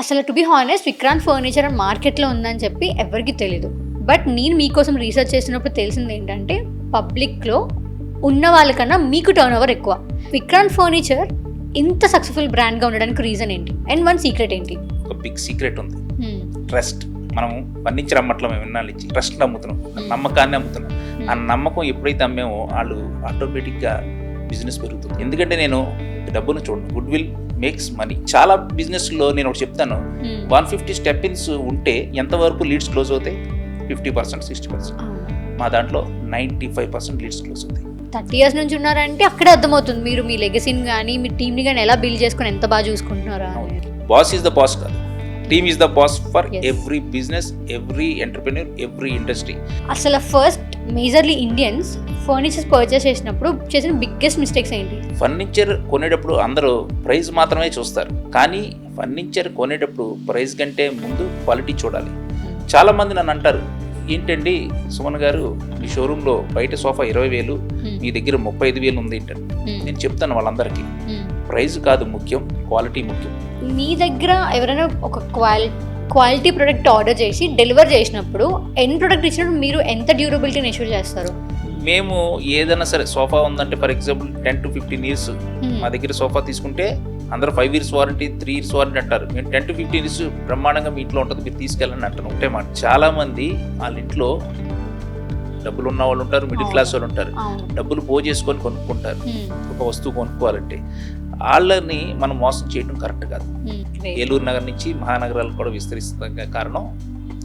అసలు to be honest Vikrant furniture అని మార్కెట్లో ఉందని చెప్పి ఎవరికి తెలీదు. బట్ నేను మీకోసం రీసెర్చ్ చేసినప్పుడు తెలిసింది ఏంటంటే పబ్లిక్లో ఉన్న వాళ్ళకన్నా మీకు టర్న్ ఓవర్ ఎక్కువ. విక్రాంత్ ఫర్నిచర్ ఇంత సక్సెస్ఫుల్ బ్రాండ్గా ఉండడానికి రీజన్ ఏంటి అండ్ వన్ సీక్రెట్ ఏంటి? ఒక బిగ్ సీక్రెట్ ఉంది, ట్రస్ట్. మనం ఫర్నిచర్ అమ్మట్లో మేము విన్నాళ్ళు ఇచ్చి ట్రస్ట్ అమ్ముతున్నాం, నమ్మకాన్ని అమ్ముతున్నాం. ఆ నమ్మకం ఎప్పుడైతే అమ్మేమో వాళ్ళు ఆటోమేటిక్గా బిజినెస్ పెరుగుతుంది. ఎందుకంటే నేను డబ్బును చూడండి, గుడ్ విల్ మేక్స్ మనీ. చాలా బిజినెస్లో నేను ఒకటి చెప్తాను, 150 స్టెప్ ఇన్స్ ఉంటే ఎంతవరకు లీడ్స్ క్లోజ్ అవుతాయి? 50%, 60%. మా దాంట్లో 95% లీడ్స్ క్లోజ్ అవుతాయి. 30 years నుంచి ఉన్నారంటే అక్కడే అర్థమవుతుంది మీరు మీ లెగసీని కానీ మీ టీమ్ని కానీ ఎలా బిల్డ్ చేసుకొని ఎంత బాగా చూసుకుంటున్నారా. బాస్ ఈజ్ ద బాస్ కాదు, team is the boss for every business, every entrepreneur, every industry. అసలు first majorly Indians furnitures purchase చేసినప్పుడు చేసిన బిగ్గెస్ట్ మిస్టేక్స్ ఏంటి? ఫర్నిచర్ కొనేటప్పుడు అందరూ ప్రైస్ మాత్రమే చూస్తారు, కానీ ఫర్నిచర్ కొనేటప్పుడు ప్రైస్ కంటే ముందు క్వాలిటీ చూడాలి. చాలా మంది నన్ను అంటారు, ఏంటండి సుమన్ గారు మీ షోరూంలో బయట సోఫా 20,000, మీ దగ్గర 35,000 ఉంది ఏంటండి. నేను చెప్తాను వాళ్ళందరికీ, ప్రైస్ కాదు ముఖ్యం, క్వాలిటీ ముఖ్యం. మీ దగ్గర ఎవరైనా ఒక క్వాలిటీ ప్రోడక్ట్ ఆర్డర్ చేసి డెలివర్ చేసినప్పుడు ఎండ్ ప్రోడక్ట్ ఇచ్చినప్పుడు మీరు ఎంత డ్యూరబిలిటీని ఎష్యూర్ చేస్తారు? మేము ఏదైనా సరే సోఫా ఉందంటే ఫర్ ఎగ్జాంపుల్ 10 to 15 years మా దగ్గర సోఫా తీసుకుంటే అందరూ 5 years వారంటీ, 3 years వారంటీ అంటారు. మేము 10 to 15 years బ్రహ్మాండంగా మీ ఇంట్లో ఉంటుంది, మీరు తీసుకెళ్ళండి అంటాను ఒకటే మాట. చాలా మంది వాళ్ళ ఇంట్లో డబ్బులు ఉన్న వాళ్ళు ఉంటారు, మిడిల్ క్లాస్ వాళ్ళు ఉంటారు, డబ్బులు పో చేసుకొని కొనుక్కుంటారు ఒక వస్తువు కొనుక్కోవాలంటే. వాళ్ళని మనం మోసం చేయడం కరెక్ట్ కాదు. ఏలూరు నగర్ నుంచి మహానగరాలు కూడా విస్తరిస్తుంది కారణం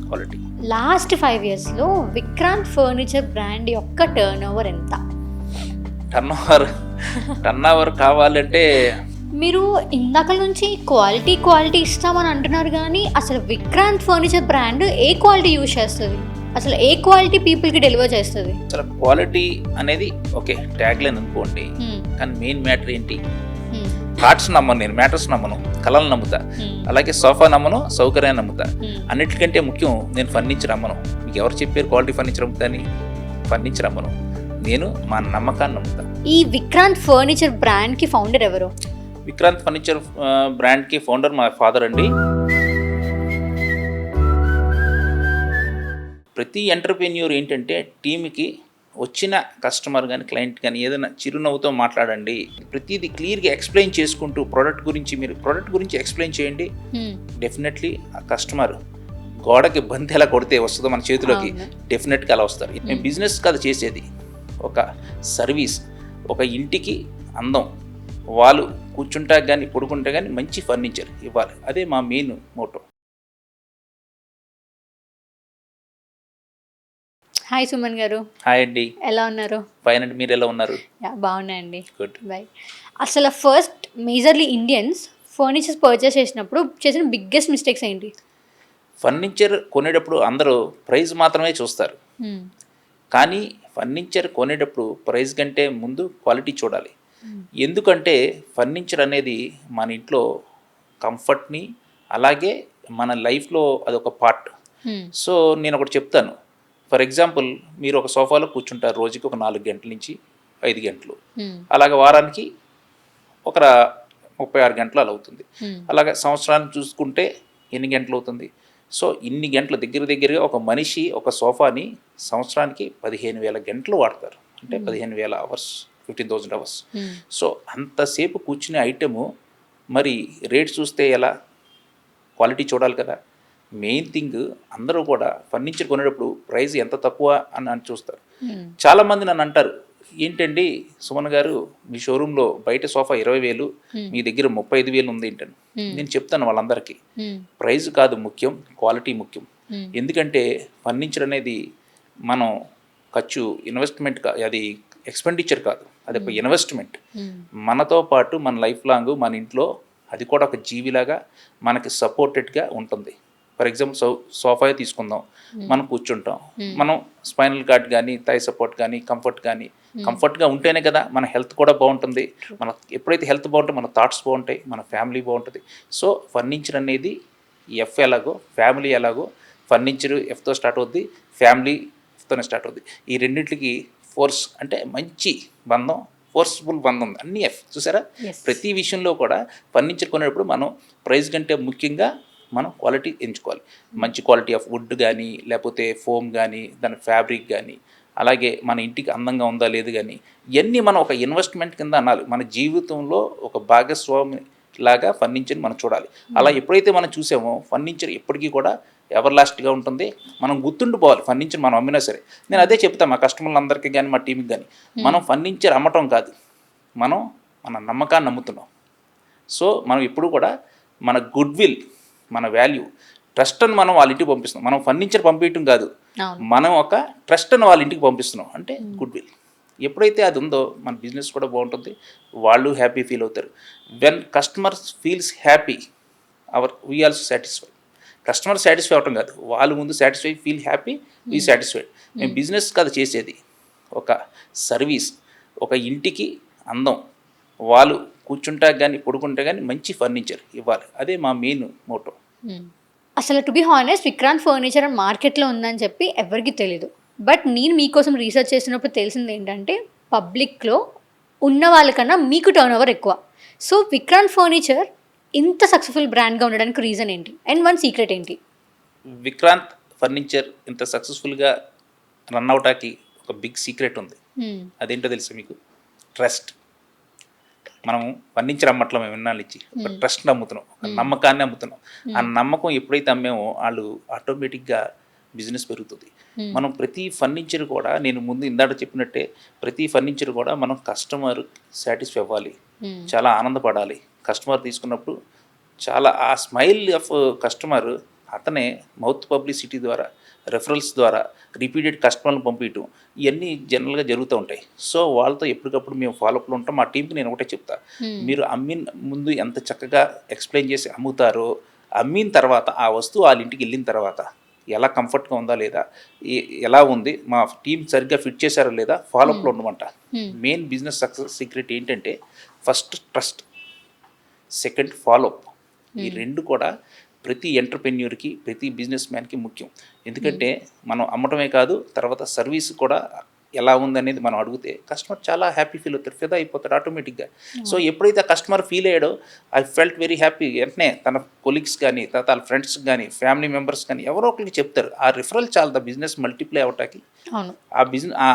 క్వాలిటీ. లాస్ట్ 5 yearsలో విక్రాంత్ ఫర్నిచర్ బ్రాండ్ యొక్క టర్న్ ఓవర్ ఎంత? టర్న్ ఓవర్ కావాలంటే మీరు ఇందాక నుంచి క్వాలిటీ ఇస్తామని అంటున్నారు, కానీ అసలు విక్రాంత్ ఫర్నిచర్ బ్రాండ్ ఏ క్వాలిటీ యూజ్ చేస్తుంది? అసలు ఏ క్వాలిటీ పీపుల్కి డెలివర్ చేస్తుంది? అసలు క్వాలిటీ అనేది ఓకే ట్యాగ్ లైన్ అనుకోండి, కానీ మెయిన్ మ్యాటర్ ఏంటి? థాట్స్ నమ్మను నేను, మ్యాటర్స్ నమ్మను, కళలు నమ్ముతా. అలాగే సోఫా నమ్మను, సౌకర్యాన్ని నమ్ముతా. అన్నిటికంటే ముఖ్యం నేను ఫర్నిచర్ అమ్మను. మీకు ఎవరు చెప్పారు క్వాలిటీ ఫర్నిచర్ అమ్ముతాని? ఫర్నిచర్ అమ్మను, నేను మా నమ్మకాన్ని నమ్ముతా. ఈ విక్రాంత్ ఫర్నిచర్ బ్రాండ్కి ఫౌండర్ ఎవరు? విక్రాంత్ ఫర్నిచర్ బ్రాండ్కి ఫౌండర్ మా ఫాదర్ అండి. ప్రతి ఎంటర్ప్రెన్యూర్ ఏంటంటే టీమ్కి వచ్చిన కస్టమర్ కానీ క్లయింట్ కానీ ఏదైనా చిరునవ్వుతో మాట్లాడండి. ప్రతిదీ క్లియర్గా ఎక్స్ప్లెయిన్ చేసుకుంటూ మీరు ప్రోడక్ట్ గురించి ఎక్స్ప్లెయిన్ చేయండి. డెఫినెట్లీ ఆ కస్టమర్ గోడకి బంతి ఎలా కొడితే వస్తుందో మన చేతిలోకి డెఫినెట్గా అలా వస్తారు. మేము బిజినెస్ కాదు చేసేది, ఒక సర్వీస్. ఒక ఇంటికి అందం, వాళ్ళు కూర్చుంటా కానీ పడుకుంటా కానీ మంచి ఫర్నిచర్ ఇవ్వాలి, అదే మా మెయిన్ మోటో. హాయ్ సుమన్ గారు. హాయ్ అండి, ఎలా ఉన్నారు? ఫైన్ అండి, మీరు ఎలా ఉన్నారు? బాగున్నాయండి. గుడ్. బాయ్. అసలు first majorly Indians furnitures purchase చేసినప్పుడు చేసిన బిగ్గెస్ట్ మిస్టేక్స్ ఏంటి? ఫర్నిచర్ కొనేటప్పుడు అందరూ ప్రైస్ మాత్రమే చూస్తారు, కానీ ఫర్నిచర్ కొనేటప్పుడు ప్రైస్ కంటే ముందు క్వాలిటీ చూడాలి. ఎందుకంటే ఫర్నిచర్ అనేది మన ఇంట్లో కంఫర్ట్ని, అలాగే మన లైఫ్లో అదొక పార్ట్. సో నేను ఒకటి చెప్తాను, ఫర్ ఎగ్జాంపుల్ మీరు ఒక సోఫాలో కూర్చుంటారు రోజుకి ఒక 4 గంటల నుంచి 5 గంటలు, అలాగే వారానికి ఒక 36 గంటలు అలా అవుతుంది. అలాగే సంవత్సరాన్ని చూసుకుంటే ఎన్ని గంటలు అవుతుంది? సో ఇన్ని గంటలు దగ్గరగా ఒక మనిషి ఒక సోఫాని సంవత్సరానికి 15,000 గంటలు వాడతారు, అంటే 15,000 hours, 15,000 hours. సో అంతసేపు కూర్చునే ఐటెము మరి రేట్ చూస్తే ఎలా? క్వాలిటీ చూడాలి కదా. మెయిన్ థింగ్ అందరూ కూడా ఫర్నిచర్ కొనేటప్పుడు ప్రైస్ ఎంత తక్కువ అని చూస్తారు. చాలామంది నన్ను అంటారు, ఏంటండి సుమన్ గారు మీ షోరూంలో బయట సోఫా 20,000, మీ దగ్గర 35,000 ఉంది ఏంటండి. నేను చెప్తాను వాళ్ళందరికీ, ప్రైస్ కాదు ముఖ్యం, క్వాలిటీ ముఖ్యం. ఎందుకంటే ఫర్నిచర్ అనేది మనం ఖర్చు ఇన్వెస్ట్మెంట్ అది ఎక్స్పెండిచర్ కాదు, అది ఒక ఇన్వెస్ట్మెంట్. మనతో పాటు మన లైఫ్ లాంగ్ మన ఇంట్లో అది కూడా ఒక జీవిలాగా మనకి సపోర్టెడ్గా ఉంటుంది. ఫర్ ఎగ్జాంపుల్ సోఫా తీసుకుందాం, మనం కూర్చుంటాం, మనం స్పైనల్ కార్డ్ కానీ థై సపోర్ట్ కానీ కంఫర్ట్గా ఉంటేనే కదా మన హెల్త్ కూడా బాగుంటుంది. మన ఎప్పుడైతే హెల్త్ బాగుంటే మన థాట్స్ బాగుంటాయి, మన ఫ్యామిలీ బాగుంటుంది. సో ఫర్నిచర్ అనేది ఎఫ్ ఎలాగో ఫ్యామిలీ ఎలాగో ఫర్నిచర్ ఎఫ్తో స్టార్ట్ అవుద్ది, ఫ్యామిలీ ఎఫ్తోనే స్టార్ట్ అవుద్ది. ఈ రెండింటికి ఫోర్స్ అంటే మంచి బంధం, ఫోర్స్ఫుల్ బంధం ఉంది, అన్ని ఎఫ్. చూసారా? ప్రతి విషయంలో కూడా ఫర్నిచర్ కొనేటప్పుడు మనం ప్రైస్ కంటే ముఖ్యంగా మనం క్వాలిటీ ఎంచుకోవాలి. మంచి క్వాలిటీ ఆఫ్ వుడ్ కానీ, లేకపోతే ఫోమ్ కానీ, దాని ఫ్యాబ్రిక్ కానీ, అలాగే మన ఇంటికి అందంగా ఉందా లేదు కానీ, ఇవన్నీ మనం ఒక ఇన్వెస్ట్మెంట్ కింద అనాలి. మన జీవితంలో ఒక భాగస్వామి లాగా ఫర్నిచర్ని మనం చూడాలి. అలా ఎప్పుడైతే మనం చూసామో ఫర్నిచర్ ఎప్పటికీ కూడా ఎవర్ లాస్ట్గా ఉంటుంది. మనం గుర్తుండిపోవాలి ఫర్నిచర్ మనం అమ్మినా సరే. నేను అదే చెప్తాను మా కస్టమర్లందరికీ కానీ, మా టీంకి కానీ, మనం ఫర్నిచర్ అమ్మటం కాదు, మనం మన నమ్మకాన్ని నమ్ముతున్నాం. సో మనం ఎప్పుడు కూడా మన గుడ్ విల్, మన వాల్యూ, ట్రస్ట్ని మనం వాళ్ళ ఇంటికి పంపిస్తున్నాం. మనం ఫర్నిచర్ పంపించడం కాదు, మనం ఒక ట్రస్ట్ని వాళ్ళ ఇంటికి పంపిస్తున్నాం అంటే గుడ్ విల్. ఎప్పుడైతే అది ఉందో మన బిజినెస్ కూడా బాగుంటుంది, వాళ్ళు హ్యాపీ ఫీల్ అవుతారు. When customers feels happy we also satisfy. Customer satisfy అవటం కాదు, వాళ్ళు ముందు satisfy, feel happy, we satisfied. మేము బిజినెస్ కాదు చేసేది, ఒక సర్వీస్. ఒక ఇంటికి అందం, వాళ్ళు కూర్చుంటా కానీ పడుకుంటా కానీ మంచి ఫర్నిచర్ ఇవ్వాలి. అదే మా మెయిన్ మోటో. అసలు to be honest, Vikrant furniture మార్కెట్లో ఉందని చెప్పి ఎవరికి తెలీదు. బట్ నేను మీకోసం రీసెర్చ్ చేసినప్పుడు తెలిసింది ఏంటంటే పబ్లిక్లో ఉన్న వాళ్ళకన్నా మీకు టర్న్ ఓవర్ ఎక్కువ. సో విక్రాంత్ ఫర్నిచర్ ఇంత సక్సెస్ఫుల్ బ్రాండ్గా ఉండడానికి రీజన్ ఏంటి అండ్ వన్ సీక్రెట్ ఏంటి? విక్రాంత్ ఫర్నిచర్ ఇంత సక్సెస్ఫుల్గా రన్ అవటానికి ఒక బిగ్ సీక్రెట్ ఉంది. అదేంటో తెలుసా మీకు? ట్రస్ట్. మనం ఫర్నిచర్ అమ్మట్లో మేము విన్నాళ్ళు ఇచ్చి ఒక ట్రస్ట్ని అమ్ముతున్నాం, ఒక నమ్మకాన్ని అమ్ముతున్నాం. ఆ నమ్మకం ఎప్పుడైతే అమ్మామో వాళ్ళు ఆటోమేటిక్గా బిజినెస్ పెరుగుతుంది. మనం ప్రతి ఫర్నిచర్ కూడా, నేను ముందు ఇందాక చెప్పినట్టే, ప్రతి ఫర్నిచర్ కూడా మనం కస్టమర్ సాటిస్ఫై అవ్వాలి, చాలా ఆనందపడాలి. కస్టమర్ తీసుకున్నప్పుడు చాలా ఆ స్మైల్ ఆఫ్ కస్టమర్, అతనే మౌత్ పబ్లిసిటీ ద్వారా, రెఫరల్స్ ద్వారా రిపీటెడ్ కస్టమర్లను పంపించడం, ఇవన్నీ జనరల్గా జరుగుతూ ఉంటాయి. సో వాళ్ళతో ఎప్పటికప్పుడు మేము ఫాలోఅప్లో ఉంటాం. మా టీంకి నేను ఒకటే చెప్తా, మీరు అమ్మిన ముందు ఎంత చక్కగా ఎక్స్ప్లెయిన్ చేసి అమ్ముతారో, అమ్మిన తర్వాత ఆ వస్తువు వాళ్ళ ఇంటికి వెళ్ళిన తర్వాత ఎలా కంఫర్ట్గా ఉందా లేదా, ఎలా ఉంది, మా టీం సరిగ్గా ఫిట్ చేశారా లేదా, ఫాలోఅప్లో ఉండమంట. మెయిన్ బిజినెస్ సక్సెస్ సీక్రెట్ ఏంటంటే ఫస్ట్ ట్రస్ట్, సెకండ్ ఫాలోఅప్. ఈ రెండు కూడా ప్రతి ఎంటర్ప్రెన్యూర్కి, ప్రతి బిజినెస్ మ్యాన్కి ముఖ్యం. ఎందుకంటే మనం అమ్మటమే కాదు, తర్వాత సర్వీస్ కూడా ఎలా ఉందనేది మనం అడిగితే కస్టమర్ చాలా హ్యాపీ ఫీల్ అవుతారు, ఫిదా అయిపోతాడు ఆటోమేటిక్గా. సో ఎప్పుడైతే ఆ కస్టమర్ ఫీల్ అయ్యాడో ఐ ఫెల్ట్ వెరీ హ్యాపీ. వెంటనే తన కొలీగ్స్ కానీ, తర్వాత వాళ్ళ ఫ్రెండ్స్ కానీ, ఫ్యామిలీ మెంబర్స్ కానీ ఎవరో ఒకరికి చెప్తారు. ఆ రిఫరల్ చాలా ద బిజినెస్ మల్టిప్లై అవటానికి,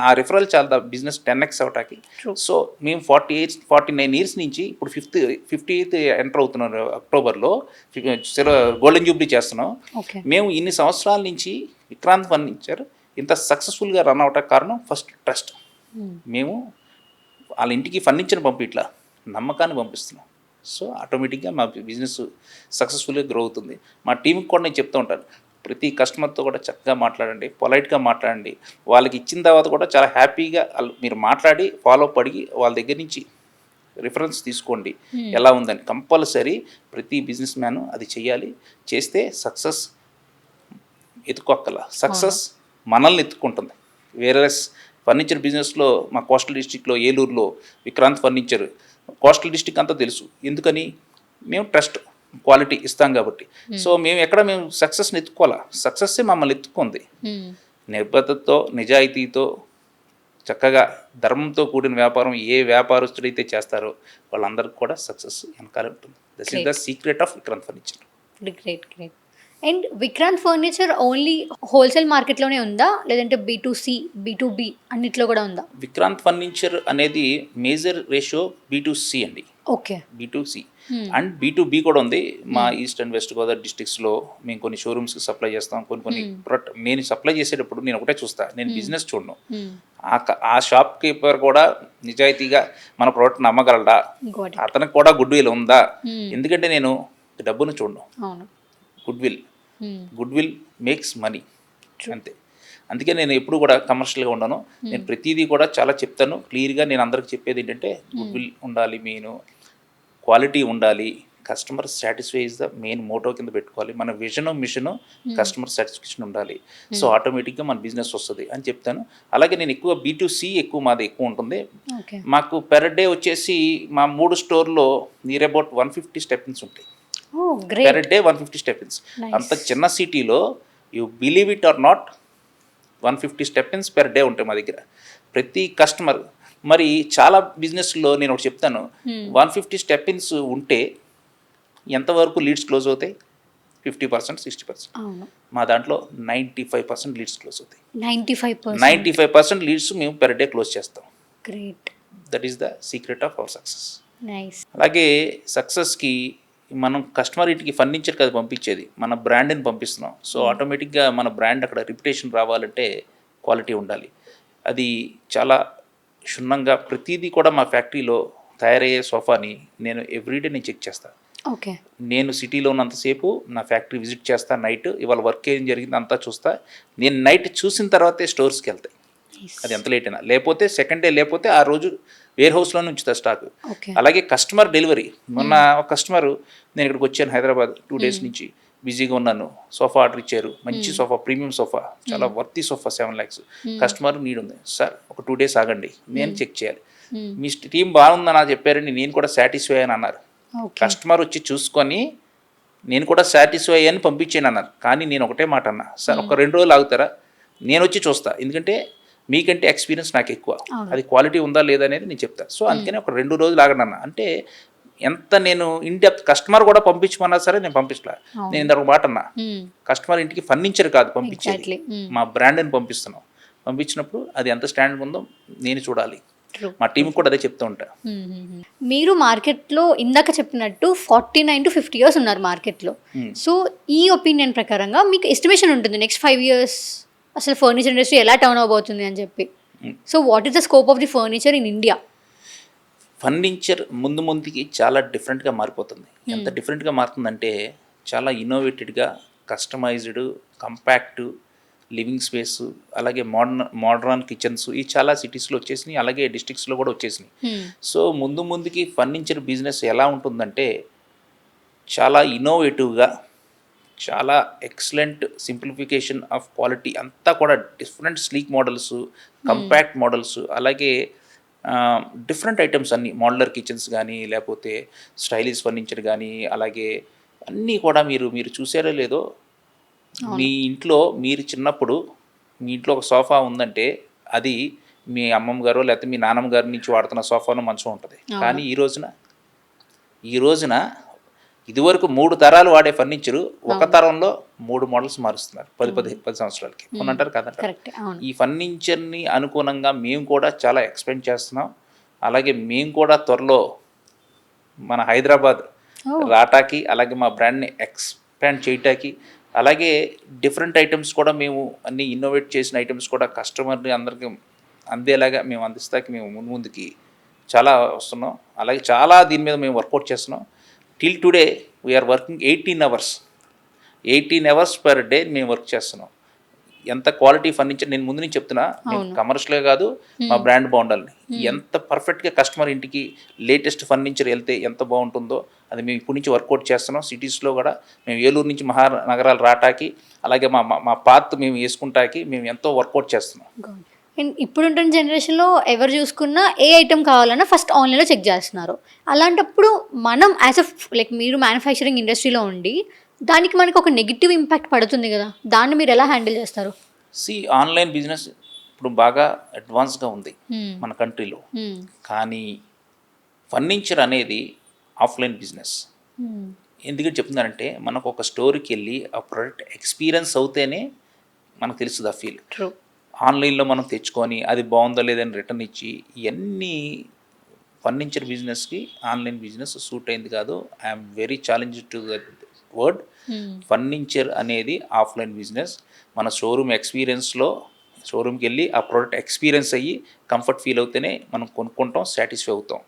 ఆ రిఫరల్ చాలా ద బిజినెస్ 10x అవటానికి. సో మేము 49 ఇయర్స్ నుంచి ఇప్పుడు 58th ఎంటర్ అవుతున్నారు. అక్టోబర్లో గోల్డెన్ జూబ్లీ చేస్తున్నాం. మేము ఇన్ని సంవత్సరాల నుంచి విక్రాంత్ ఫర్నిచర్ ఇంత సక్సెస్ఫుల్గా రన్ అవటానికి కారణం ఫస్ట్ ట్రస్ట్. మేము వాళ్ళ ఇంటికి ఫర్నిచర్ పంపిట్లా, నమ్మకాన్ని పంపిస్తున్నాం. సో ఆటోమేటిక్గా మా బిజినెస్ సక్సెస్ఫుల్గా గ్రో అవుతుంది. మా టీంకి కూడా నేను చెప్తూ ఉంటాను, ప్రతి కస్టమర్తో కూడా చక్కగా మాట్లాడండి, పొలైట్గా మాట్లాడండి. వాళ్ళకి ఇచ్చిన తర్వాత కూడా చాలా హ్యాపీగా మీరు మాట్లాడి ఫాలోఅప్ అడిగి వాళ్ళ దగ్గర నుంచి రిఫరెన్స్ తీసుకోండి ఎలా ఉందని. కంపల్సరీ ప్రతి బిజినెస్ మ్యాన్ అది చేయాలి. చేస్తే సక్సెస్ ఎత్తుకోక్కల, సక్సెస్ మనల్ని ఎత్తుకుంటుంది. వేరే ఫర్నిచర్ బిజినెస్లో మా కోస్టల్ డిస్ట్రిక్ట్లో, ఏలూరులో విక్రాంత్ ఫర్నిచర్ కోస్టల్ డిస్ట్రిక్ట్ అంతా తెలుసు. ఎందుకని? మేము ట్రస్ట్, క్వాలిటీ ఇస్తాం కాబట్టి. సో మేము సక్సెస్ని ఎత్తుకోవాలా, సక్సెస్సే మమ్మల్ని ఎత్తుకుంది. నిర్బద్ధతతో, నిజాయితీతో, చక్కగా ధర్మంతో కూడిన వ్యాపారం ఏ వ్యాపారస్తుడైతే చేస్తారో వాళ్ళందరికీ కూడా సక్సెస్ వెనకాల ఉంటుంది. This is the secret of Vikrant furniture. Great. And Vikrant furniture only wholesale మార్కెట్లోనే ఉందా, లేదంటే B2C, B2B అన్నిట్లో కూడా ఉందా? విక్రాంత్ ఫర్నిచర్ అనేది మేజర్ రేషియో B2C అండి. ఓకే, B2C అండ్ B2B కూడా ఉంది. మా ఈస్ట్ అండ్ వెస్ట్ గోదావరి డిస్ట్రిక్ట్స్లో మేము కొన్ని షోరూమ్స్కి సప్లై చేస్తాం. కొన్ని ప్రొడక్ట్ నేను సప్లై చేసేటప్పుడు నేను ఒకటే చూస్తాను, నేను బిజినెస్ చూడను. ఆ షాప్ కీపర్ కూడా నిజాయితీగా మన ప్రోడక్ట్ నమ్మగలడా, అతనికి కూడా గుడ్ విల్ ఉందా. ఎందుకంటే నేను డబ్బును చూడను, గుడ్ విల్ మేక్స్ మనీ అంతే. అందుకే నేను ఎప్పుడు కూడా కమర్షియల్గా ఉండను. నేను ప్రతిదీ కూడా చాలా చెప్తాను క్లియర్గా. నేను అందరికి చెప్పేది ఏంటంటే గుడ్ విల్ ఉండాలి, మెయిన్ క్వాలిటీ ఉండాలి, customer satisfy is the main motto కింద పెట్టుకోవాలి. మన విజన్, మిషన్, కస్టమర్ సాటిస్ఫాక్షన్ ఉండాలి. సో ఆటోమేటిక్గా మన బిజినెస్ వస్తుంది అని చెప్తాను. అలాగే నేను ఎక్కువ B2C మాది ఎక్కువ ఉంటుంది. మాకు పెర్ డే వచ్చేసి మా 3 స్టోర్లో నియర్ అబౌట్ 150 స్టెప్స్ ఉంటాయి. Per day 150 steps. అంత చిన్న సిటీలో you believe it or not 150 steps per day ఉంటాయి మా దగ్గర ప్రతి కస్టమర్. మరి చాలా బిజినెస్లో నేను ఒకటి చెప్తాను, 150 స్టెప్స్ ఉంటే ఎంతవరకు లీడ్స్ క్లోజ్ అవుతాయి? 50%, 60%. అవును. మా దాంట్లో 95% లీడ్స్ క్లోజ్ అవుతాయి. 95%. 95% లీడ్స్ మేము పెర్ డే క్లోజ్ చేస్తాం. Great. That is the secret of our success. Nice. అలాగే సక్సెస్కి మనం కస్టమర్ ఇంటికి ఫర్నిచర్ కదా పంపించేది, మన బ్రాండ్ని పంపిస్తున్నాం. సో ఆటోమేటిక్గా మన బ్రాండ్ అక్కడ రిప్యుటేషన్ రావాలంటే క్వాలిటీ ఉండాలి. అది చాలా క్షుణ్ణంగా ప్రతిదీ కూడా మా ఫ్యాక్టరీలో తయారయ్యే సోఫాని నేను ఎవ్రీడే నేను చెక్ చేస్తాను. ఓకే. నేను సిటీలో ఉన్నంతసేపు నా ఫ్యాక్టరీ విజిట్ చేస్తాను. నైట్ ఇవాళ వర్క్ ఏం జరిగింది అంతా చూస్తా. నేను నైట్ చూసిన తర్వాతే స్టోర్స్కి వెళ్తాయి. అది ఎంత లేట్ అయినా, లేకపోతే సెకండ్ డే, లేకపోతే ఆ రోజు వేర్ హౌస్లోనే ఉంచుతా స్టాక్. అలాగే కస్టమర్ డెలివరీ. మొన్న ఒక కస్టమర్, నేను ఇక్కడికి వచ్చాను హైదరాబాద్ 2 days నుంచి, బిజీగా ఉన్నాను. సోఫా ఆర్డర్ ఇచ్చారు, మంచి సోఫా, ప్రీమియం సోఫా, చాలా worthy sofa, 7 lakhs. Customer need ఉంది సార్, ఒక 2 days ఆగండి, నేను చెక్ చేయాలి. మీ టీం బాగుందని చెప్పారని నేను కూడా సాటిస్ఫై అని అన్నారు. కస్టమర్ వచ్చి చూసుకొని నేను కూడా సాటిస్ఫై అయ్యాని పంపించాను అన్నారు. కానీ నేను ఒకటే మాట అన్నా, సార్ ఒక 2 రోజులు ఆగుతారా, నేను వచ్చి చూస్తా, ఎందుకంటే మీకంటే ఎక్స్పీరియన్స్ నాకు ఎక్కువ, అది క్వాలిటీ ఉందా లేదా అనేది నేను చెప్తాను. సో అందుకని ఒక 2 రోజులు ఆగండి అన్న. అంటే ఎంత నేను ఇన్ డెప్త్, కస్టమర్ కూడా పంపించమన్నా సరే నేను పంపించలే. నేను ఇంత ఒక మాట అన్నా, కస్టమర్ ఇంటికి ఫర్నిచర్ కాదు పంపించేది, మా బ్రాండ్ని పంపిస్తున్నాం. పంపించినప్పుడు అది ఎంత స్టాండర్డ్ ఉందో నేను చూడాలి. మా టీం కూడా అదే చెప్తూ ఉంటా. మీరు మార్కెట్లో ఇందాక చెప్పినట్టు 49 to 50 years ఉన్నారు మార్కెట్లో. సో ఈ ఒపీనియన్ ప్రకారంగా మీకు ఎస్టిమేషన్ ఉంటుంది నెక్స్ట్ 5 years అసలు ఫర్నిచర్ ఇండస్ట్రీ ఎలా టర్న్ అవబోతుంది అని చెప్పి. So what is the scope of the furniture in India? Furniture ముందుకి చాలా డిఫరెంట్గా మారిపోతుంది. ఎంత డిఫరెంట్గా మారుతుందంటే, చాలా ఇన్నోవేటెడ్గా, కస్టమైజ్డ్, కంపాక్ట్ లివింగ్ స్పేస్, అలాగే మోడర్న్ కిచెన్స్, ఈ చాలా సిటీస్లో వచ్చేసినాయి, అలాగే డిస్ట్రిక్ట్స్లో కూడా వచ్చేసినాయి. సో ముందుకి ఫర్నిచర్ బిజినెస్ ఎలా ఉంటుందంటే, చాలా ఇన్నోవేటివ్గా, చాలా ఎక్సలెంట్ సింప్లిఫికేషన్ ఆఫ్ క్వాలిటీ, అంతా కూడా different sleek models, compact models, అలాగే డిఫరెంట్ ఐటమ్స్ అన్నీ, మోడ్యులర్ కిచెన్స్ కానీ, లేకపోతే స్టైలిష్ ఫర్నిచర్ కానీ, అలాగే అన్నీ కూడా మీరు చూసారో లేదో, మీ ఇంట్లో మీరు చిన్నప్పుడు మీ ఇంట్లో ఒక సోఫా ఉందంటే అది మీ అమ్మమ్మ గారు లేకపోతే మీ నాన్నమ్మ గారి నుంచి వాడుతున్న సోఫాను మంచం ఉంటుంది. కానీ ఈ రోజున ఇదివరకు 3 తరాలు వాడే ఫర్నిచరు ఒక తరంలో 3 మోడల్స్ మారుస్తున్నారు 10 సంవత్సరాలకి. అవునంటారు కదంటారు. ఈ ఫర్నిచర్ని అనుగుణంగా మేము కూడా చాలా ఎక్స్పెండ్ చేస్తున్నాం. అలాగే మేము కూడా త్వరలో మన హైదరాబాద్ రాటాకి, అలాగే మా బ్రాండ్ని ఎక్స్పాండ్ చేయటానికి, అలాగే డిఫరెంట్ ఐటమ్స్ కూడా మేము అన్ని ఇన్నోవేట్ చేసిన ఐటమ్స్ కూడా కస్టమర్ని అందరికీ అందేలాగా మేము అందిస్తాకి మేము ముందుకి చాలా వస్తున్నాం. అలాగే చాలా దీని మీద మేము వర్కౌట్ చేస్తున్నాం. Till today we are working 18 hours per day మేము వర్క్ చేస్తున్నాం. ఎంత క్వాలిటీ ఫర్నిచర్, నేను ముందు నుంచి చెప్తున్నా, కమర్షియల్గా కాదు, మా బ్రాండ్ బాగుండాలని. ఎంత పర్ఫెక్ట్గా కస్టమర్ ఇంటికి లేటెస్ట్ ఫర్నిచర్ వెళ్తే ఎంత బాగుంటుందో అది మేము ఇప్పటి నుంచి వర్కౌట్ చేస్తున్నాం. సిటీస్లో కూడా మేము ఏలూరు నుంచి మహానగరాలు రాటాకి, అలాగే మా పాత్ మేము వేసుకుంటాకి మేము ఎంతో వర్కౌట్ చేస్తున్నాం. అండ్ ఇప్పుడుంటున్న జనరేషన్లో ఎవరు చూసుకున్నా ఏ ఐటెం కావాలన్నా ఫస్ట్ ఆన్లైన్లో చెక్ చేస్తున్నారు. అలాంటప్పుడు మనం యాజ్ లైక్ మీరు మ్యానుఫ్యాక్చరింగ్ ఇండస్ట్రీలో ఉండి దానికి మనకి ఒక నెగిటివ్ ఇంపాక్ట్ పడుతుంది కదా, దాన్ని మీరు ఎలా హ్యాండిల్ చేస్తారు? ఆన్లైన్ బిజినెస్ ఇప్పుడు బాగా అడ్వాన్స్గా ఉంది మన కంట్రీలో. కానీ ఫర్నిచర్ అనేది ఆఫ్లైన్ బిజినెస్. ఎందుకంటే చెప్తున్నానంటే, మనకు ఒక స్టోర్కి వెళ్ళి ఆ ప్రోడక్ట్ ఎక్స్పీరియన్స్ అవుతేనే మనకు తెలుస్తుంది ఆ ఫీల్. ఆన్లైన్లో మనం తెచ్చుకొని అది బాగుందో లేదని రిటర్న్ ఇచ్చి, ఇవన్నీ ఫర్నిచర్ బిజినెస్కి ఆన్లైన్ బిజినెస్ సూట్ అయింది కాదు. I'm very challenge to that word. Furniture అనేది ఆఫ్లైన్ బిజినెస్. మన షోరూమ్ ఎక్స్పీరియన్స్లో షోరూమ్కి వెళ్ళి ఆ ప్రోడక్ట్ ఎక్స్పీరియన్స్ అయ్యి కంఫర్ట్ ఫీల్ అవుతేనే మనం కొనుక్కుంటాం, సాటిస్ఫై అవుతాం.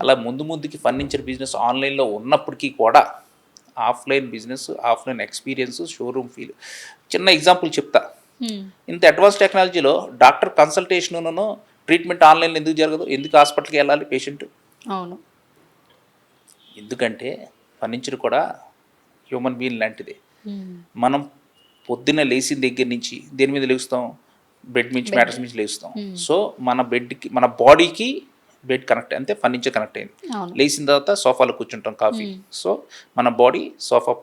అలా ముందుకి ఫర్నిచర్ బిజినెస్ ఆన్లైన్లో ఉన్నప్పటికీ కూడా offline business, offline experience, showroom feel. చిన్న ఎగ్జాంపుల్ చెప్తా. ఇంత అడ్వాన్స్ టెక్నాలజీలో డాక్టర్ కన్సల్టేషన్ను ట్రీట్మెంట్ ఆన్లైన్లో ఎందుకు జరగదు? ఎందుకు హాస్పిటల్కి వెళ్ళాలి పేషెంట్? అవును, ఎందుకంటే ఫర్నిచర్ కూడా హ్యూమన్ బీయింగ్ లాంటిది. మనం పొద్దున్న లేచిన దగ్గర నుంచి దేని మీద లేస్తాం? బెడ్ నుంచి, మ్యాట్రెస్ నుంచి లేస్తాం. సో మన బెడ్కి, మన బాడీకి బెడ్ కనెక్ట్ అంటే ఫర్నిచర్ కనెక్ట్ అయింది. లేచిన తర్వాత సోఫాలో కూర్చుంటాం కాఫీ. సో మన బాడీ సోఫా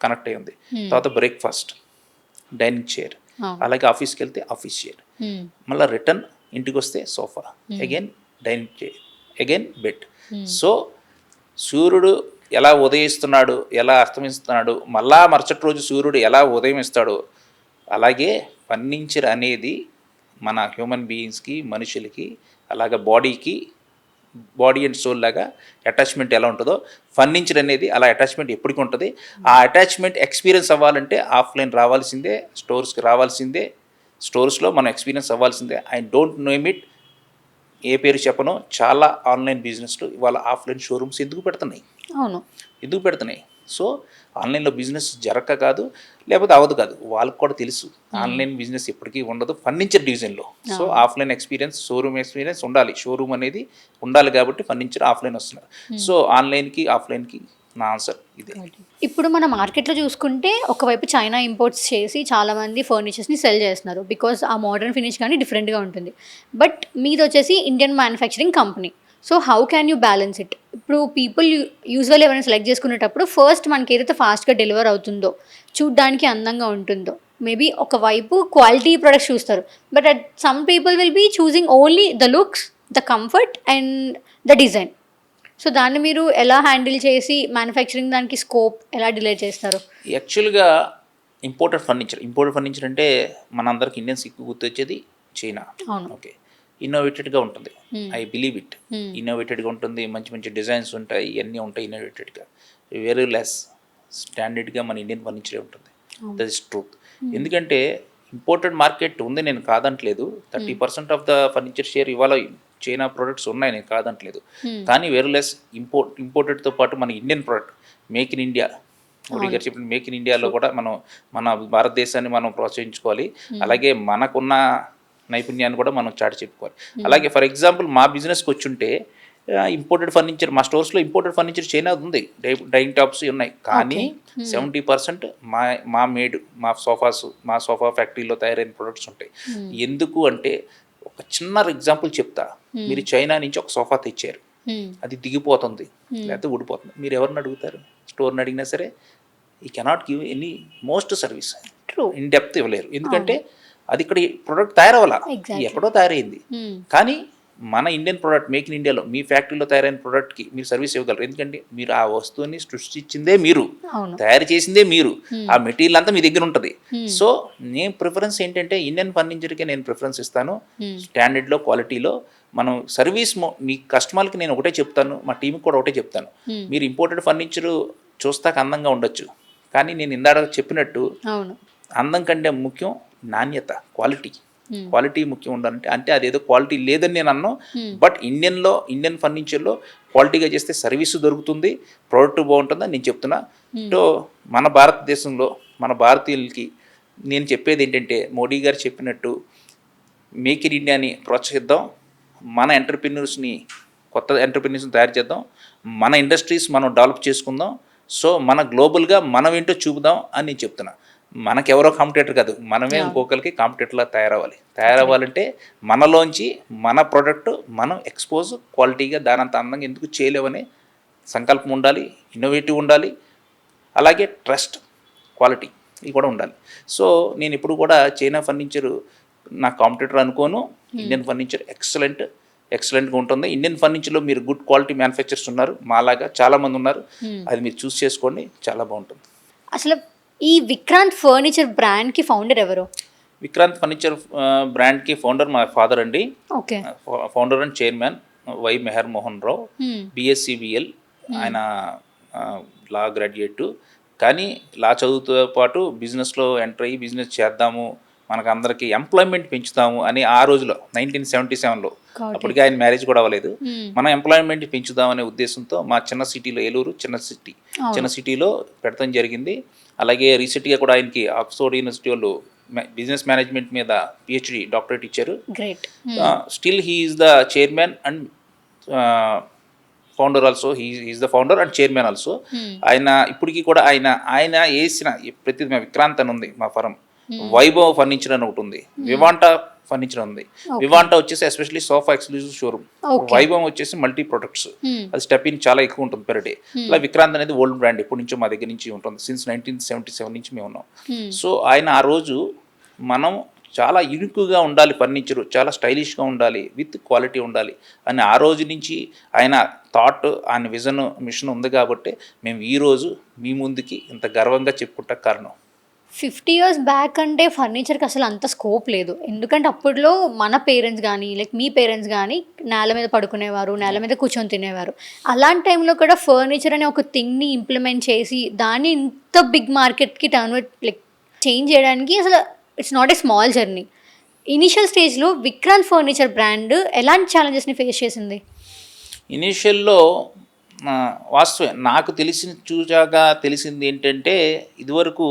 కనెక్ట్ అయి ఉంది. తర్వాత బ్రేక్ఫాస్ట్, డైనింగ్ చైర్, అలాగే ఆఫీస్కి వెళ్తే ఆఫీస్ చైర్, మళ్ళీ రిటర్న్ ఇంటికి వస్తే sofa, again dining chair, again bed. So సూర్యుడు ఎలా ఉదయిస్తున్నాడు, ఎలా అస్తమిస్తున్నాడు, మళ్ళా మరుసటి రోజు సూర్యుడు ఎలా ఉదయమిస్తాడో అలాగే ఫర్నిచర్ అనేది మన హ్యూమన్ బీయింగ్స్కి, మనుషులకి, అలాగే బాడీ అండ్ సోల్ లాగా అటాచ్మెంట్ ఎలా ఉంటుందో ఫర్నిచర్ అనేది అలా అటాచ్మెంట్ ఎప్పటికీ ఉంటుంది. ఆ అటాచ్మెంట్ ఎక్స్పీరియన్స్ అవ్వాలంటే ఆఫ్లైన్ రావాల్సిందే, స్టోర్స్కి రావాల్సిందే, స్టోర్స్లో మనం ఎక్స్పీరియన్స్ అవ్వాల్సిందే. ఐ డోంట్ నేమ్ ఇట్, ఏ పేరు చెప్పను, చాలా ఆన్లైన్ బిజినెస్లు ఇవాళ ఆఫ్లైన్ షోరూమ్స్ ఎందుకు పెడుతున్నాయి? సో ఆన్లైన్లో బిజినెస్ జరగక కాదు, లేకపోతే అవ్వదు కాదు, వాళ్ళకి కూడా తెలుసు ఆన్లైన్ బిజినెస్ ఎప్పటికీ ఉండదు ఫర్నిచర్ డివిజన్లో. So offline experience, showroom experience ఉండాలి, షోరూమ్ అనేది ఉండాలి కాబట్టి ఫర్నిచర్ ఆఫ్లైన్ వస్తున్నారు. సో ఆన్లైన్కి ఆఫ్లైన్కి నా ఆన్సర్ ఇదే. ఇప్పుడు మన మార్కెట్లో చూసుకుంటే ఒకవైపు చైనా ఇంపోర్ట్స్ చేసి చాలామంది ఫర్నిచర్స్ని సెల్ చేస్తున్నారు, బికాజ్ ఆ మోడర్న్ ఫినిష్ కానీ డిఫరెంట్గా ఉంటుంది. బట్ మీది వచ్చేసి Indian manufacturing company. So how can you balance it? ఇప్పుడు పీపుల్ యూజువల్ ఎవరైనా సెలెక్ట్ చేసుకునేటప్పుడు ఫస్ట్ మనకి ఏదైతే ఫాస్ట్గా డెలివర్ అవుతుందో, చూడ్డానికి అందంగా ఉంటుందో, మేబీ ఒకవైపు క్వాలిటీ ప్రొడక్ట్స్ చూస్తారు, but at some people will be choosing only the looks, the comfort and the design. So దాన్ని మీరు ఎలా హ్యాండిల్ చేసి మ్యానుఫ్యాక్చరింగ్ దానికి స్కోప్ ఎలా డిలే చేస్తారు? యాక్చువల్గా ఇంపోర్టెడ్ ఫర్నిచర్ అంటే మనందరికి ఇండియన్స్ ఎక్కువ గుర్తొచ్చేది చైనా. ఓకే, ఇన్నోవేటెడ్గా ఉంటుంది. I believe it. ఇన్నోవేటెడ్గా ఉంటుంది, మంచి మంచి డిజైన్స్ ఉంటాయి, ఇవన్నీ ఉంటాయి ఇన్నోవేటెడ్గా. వెరీ లెస్ స్టాండర్డ్గా మన ఇండియన్ ఫర్నిచరే ఉంటుంది. That is truth. ఎందుకంటే ఇంపోర్టెడ్ మార్కెట్ ఉంది, నేను కాదంటలేదు. 30% ఆఫ్ ద ఫర్నిచర్ షేర్ ఇవాళ చైనా ప్రొడక్ట్స్ ఉన్నాయి, నేను కాదంటలేదు. కానీ వెరీ లెస్ ఇంపోర్టెడ్తో పాటు మన Indian product make in India, Modi గారు చెప్పిన మేక్ ఇన్ ఇండియాలో కూడా మన భారతదేశాన్ని మనం ప్రోత్సహించుకోవాలి. అలాగే మనకున్న నైపుణ్యాన్ని కూడా మనం చాటి చెప్పుకోవాలి. అలాగే ఫర్ ఎగ్జాంపుల్ మా బిజినెస్కి వచ్చుంటే ఇంపోర్టెడ్ ఫర్నిచర్, మా స్టోర్స్లో ఇంపోర్టెడ్ ఫర్నిచర్ చైనా ఉంది, డైనింగ్ టాప్స్ ఉన్నాయి. కానీ 70% మా సోఫా ఫ్యాక్టరీలో తయారైన ప్రొడక్ట్స్ ఉంటాయి. ఎందుకు అంటే ఒక చిన్న ఎగ్జాంపుల్ చెప్తా. మీరు చైనా నుంచి ఒక సోఫా తెచ్చారు, అది దిగిపోతుంది లేకపోతే ఊడిపోతుంది, మీరు ఎవరిని అడుగుతారు? స్టోర్ని అడిగినా సరే ఈ cannot give any most service, in depth ఇవ్వలేరు. ఎందుకంటే అది ఇక్కడ ప్రొడక్ట్ తయారవ్వాలా, ఎక్కడో తయారైంది. కానీ మన ఇండియన్ ప్రోడక్ట్ మేక్ ఇన్ ఇండియాలో మీ ఫ్యాక్టరీలో తయారైన ప్రోడక్ట్కి మీరు సర్వీస్ ఇవ్వగలరు. ఎందుకంటే మీరు ఆ వస్తువుని సృష్టించిందే మీరు, తయారు చేసిందే మీరు, ఆ మెటీరియల్ అంతా మీ దగ్గర ఉంటుంది. సో నేను ప్రిఫరెన్స్ ఏంటంటే ఇండియన్ ఫర్నిచర్కే నేను ప్రిఫరెన్స్ ఇస్తాను. స్టాండర్డ్లో, క్వాలిటీలో మనం సర్వీస్ మీ కస్టమర్కి నేను ఒకటే చెప్తాను, మా టీంకి కూడా ఒకటే చెప్తాను. మీరు ఇంపోర్టెడ్ ఫర్నిచర్ చూస్తాక అందంగా ఉండొచ్చు, కానీ నేను ఇందాక చెప్పినట్టు అందం కంటే ముఖ్యం నాణ్యత, క్వాలిటీ ముఖ్యం ఉండాలంటే. అంటే అదేదో క్వాలిటీ లేదని నేను అన్నాను, బట్ ఇండియన్ ఫర్నిచర్లో క్వాలిటీగా చేస్తే సర్వీస్ దొరుకుతుంది, ప్రోడక్ట్ బాగుంటుందని నేను చెప్తున్నా. సో మన భారతదేశంలో మన భారతీయులకి నేను చెప్పేది ఏంటంటే, మోడీ గారు చెప్పినట్టు మేక్ ఇన్ ఇండియాని ప్రోత్సహిద్దాం, మన ఎంటర్ప్రెన్యూర్స్ని, కొత్త ఎంటర్ప్రెన్యూర్స్ని తయారు చేద్దాం, మన ఇండస్ట్రీస్ మనం డెవలప్ చేసుకుందాం. సో మన గ్లోబల్గా మనం ఏంటో చూపుదాం అని నేను చెప్తున్నా. మనకెవరో కాంపిటేటర్ కాదు, మనమే ఇంకొకరికి కాంపిటేటర్లా తయారవ్వాలంటే మనలోంచి మన ప్రోడక్ట్ మనం ఎక్స్పోజ్ క్వాలిటీగా దానంత అందంగా ఎందుకు చేయలేవనే సంకల్పం ఉండాలి, ఇన్నోవేటివ్ ఉండాలి, అలాగే ట్రస్ట్, క్వాలిటీ ఇవి కూడా ఉండాలి. సో నేను ఇప్పుడు కూడా చైనా ఫర్నిచర్ నా కాంపిటేటర్ అనుకోను. ఇండియన్ ఫర్నిచర్ ఎక్సలెంట్గా ఉంటుంది. ఇండియన్ ఫర్నిచర్లో మీరు గుడ్ క్వాలిటీ మ్యానుఫ్యాక్చర్స్ ఉన్నారు, మాలాగా చాలామంది ఉన్నారు. అది మీరు చూస్ చేసుకోండి, చాలా బాగుంటుంది. అసలు ఈ విక్రాంత్ ఫర్నిచర్ బ్రాండ్కి ఫౌండర్ ఎవరు? విక్రాంత్ ఫర్నిచర్ బ్రాండ్కి ఫౌండర్ మా ఫాదర్ అండి. Founder and chairman Y Mehar Mohan Rao, BSc BL. ఆయన లా గ్రాడ్యుయేట్, కానీ లా చదువుతో పాటు బిజినెస్లో ఎంటర్ అయ్యి బిజినెస్ చేద్దాము, మనకు అందరికీ ఎంప్లాయ్మెంట్ పెంచుతాము అని ఆ రోజులో 1977లో, అప్పటికి ఆయన మ్యారేజ్ కూడా అవ్వలేదు, మనం ఎంప్లాయ్మెంట్ పెంచుదామనే ఉద్దేశంతో మా చిన్న సిటీలో, ఏలూరు చిన్న సిటీలో పెడతాం జరిగింది. అలాగే రీసెంట్గా కూడా ఆయనకి ఆక్స్ఫోర్డ్ యూనివర్సిటీ వాళ్ళు బిజినెస్ మేనేజ్మెంట్ మీద పిహెచ్డి డాక్టరేట్ ఇచ్చారు. Still he is the chairman and founder also. He is the founder and chairman also. ఆయన ఇప్పటికీ కూడా ఆయన వేసిన ప్రతి విక్రాంత్ అని ఉంది మా ఫరం, వైభవ్ ఫర్నిచర్ అని ఒకటి ఉంది, వివాంటా ఫర్నిచర్ ఉంది. వివాంటా వచ్చేసి especially sofa exclusive showroom, Vaibhav వచ్చేసి మల్టీ ప్రొడక్ట్స్, అది స్టెప్ ఇన్ చాలా ఎక్కువ ఉంటుంది పెర్ డే. అలా విక్రాంత్ అనేది ఓల్డ్ బ్రాండ్, ఎప్పటి నుంచో మా దగ్గర నుంచి ఉంటుంది, సిన్స్ 1977 నుంచి మేము ఉన్నాం. సో ఆయన ఆ రోజు మనం చాలా యూనిక్గా ఉండాలి ఫర్నిచరు, చాలా స్టైలిష్గా ఉండాలి, విత్ క్వాలిటీ ఉండాలి అని ఆ రోజు నుంచి ఆయన థాట్, ఆయన విజన్, మిషన్ ఉంది కాబట్టి మేము ఈరోజు మీ ముందుకి ఇంత గర్వంగా చెప్పుకుంటా కారణం. 50 years బ్యాక్ అంటే ఫర్నిచర్కి అసలు అంత స్కోప్ లేదు. ఎందుకంటే అప్పట్లో మన పేరెంట్స్ కానీ లైక్ మీ పేరెంట్స్ కానీ నేల మీద పడుకునేవారు, నేల మీద కూర్చొని తినేవారు. అలాంటి టైంలో కూడా ఫర్నిచర్ అనే ఒక థింగ్ని ఇంప్లిమెంట్ చేసి దాన్ని ఇంత బిగ్ మార్కెట్కి కన్వర్ట్ లైక్ చేంజ్ చేయడానికి అసలు it's not a small journey. Initial స్టేజ్లో విక్రాంత్ ఫర్నిచర్ బ్రాండ్ ఎలాంటి ఛాలెంజెస్ని ఫేస్ చేసింది? ఇనీషియల్లో వాస్తవే నాకు చూసాగా తెలిసింది ఏంటంటే, ఇదివరకు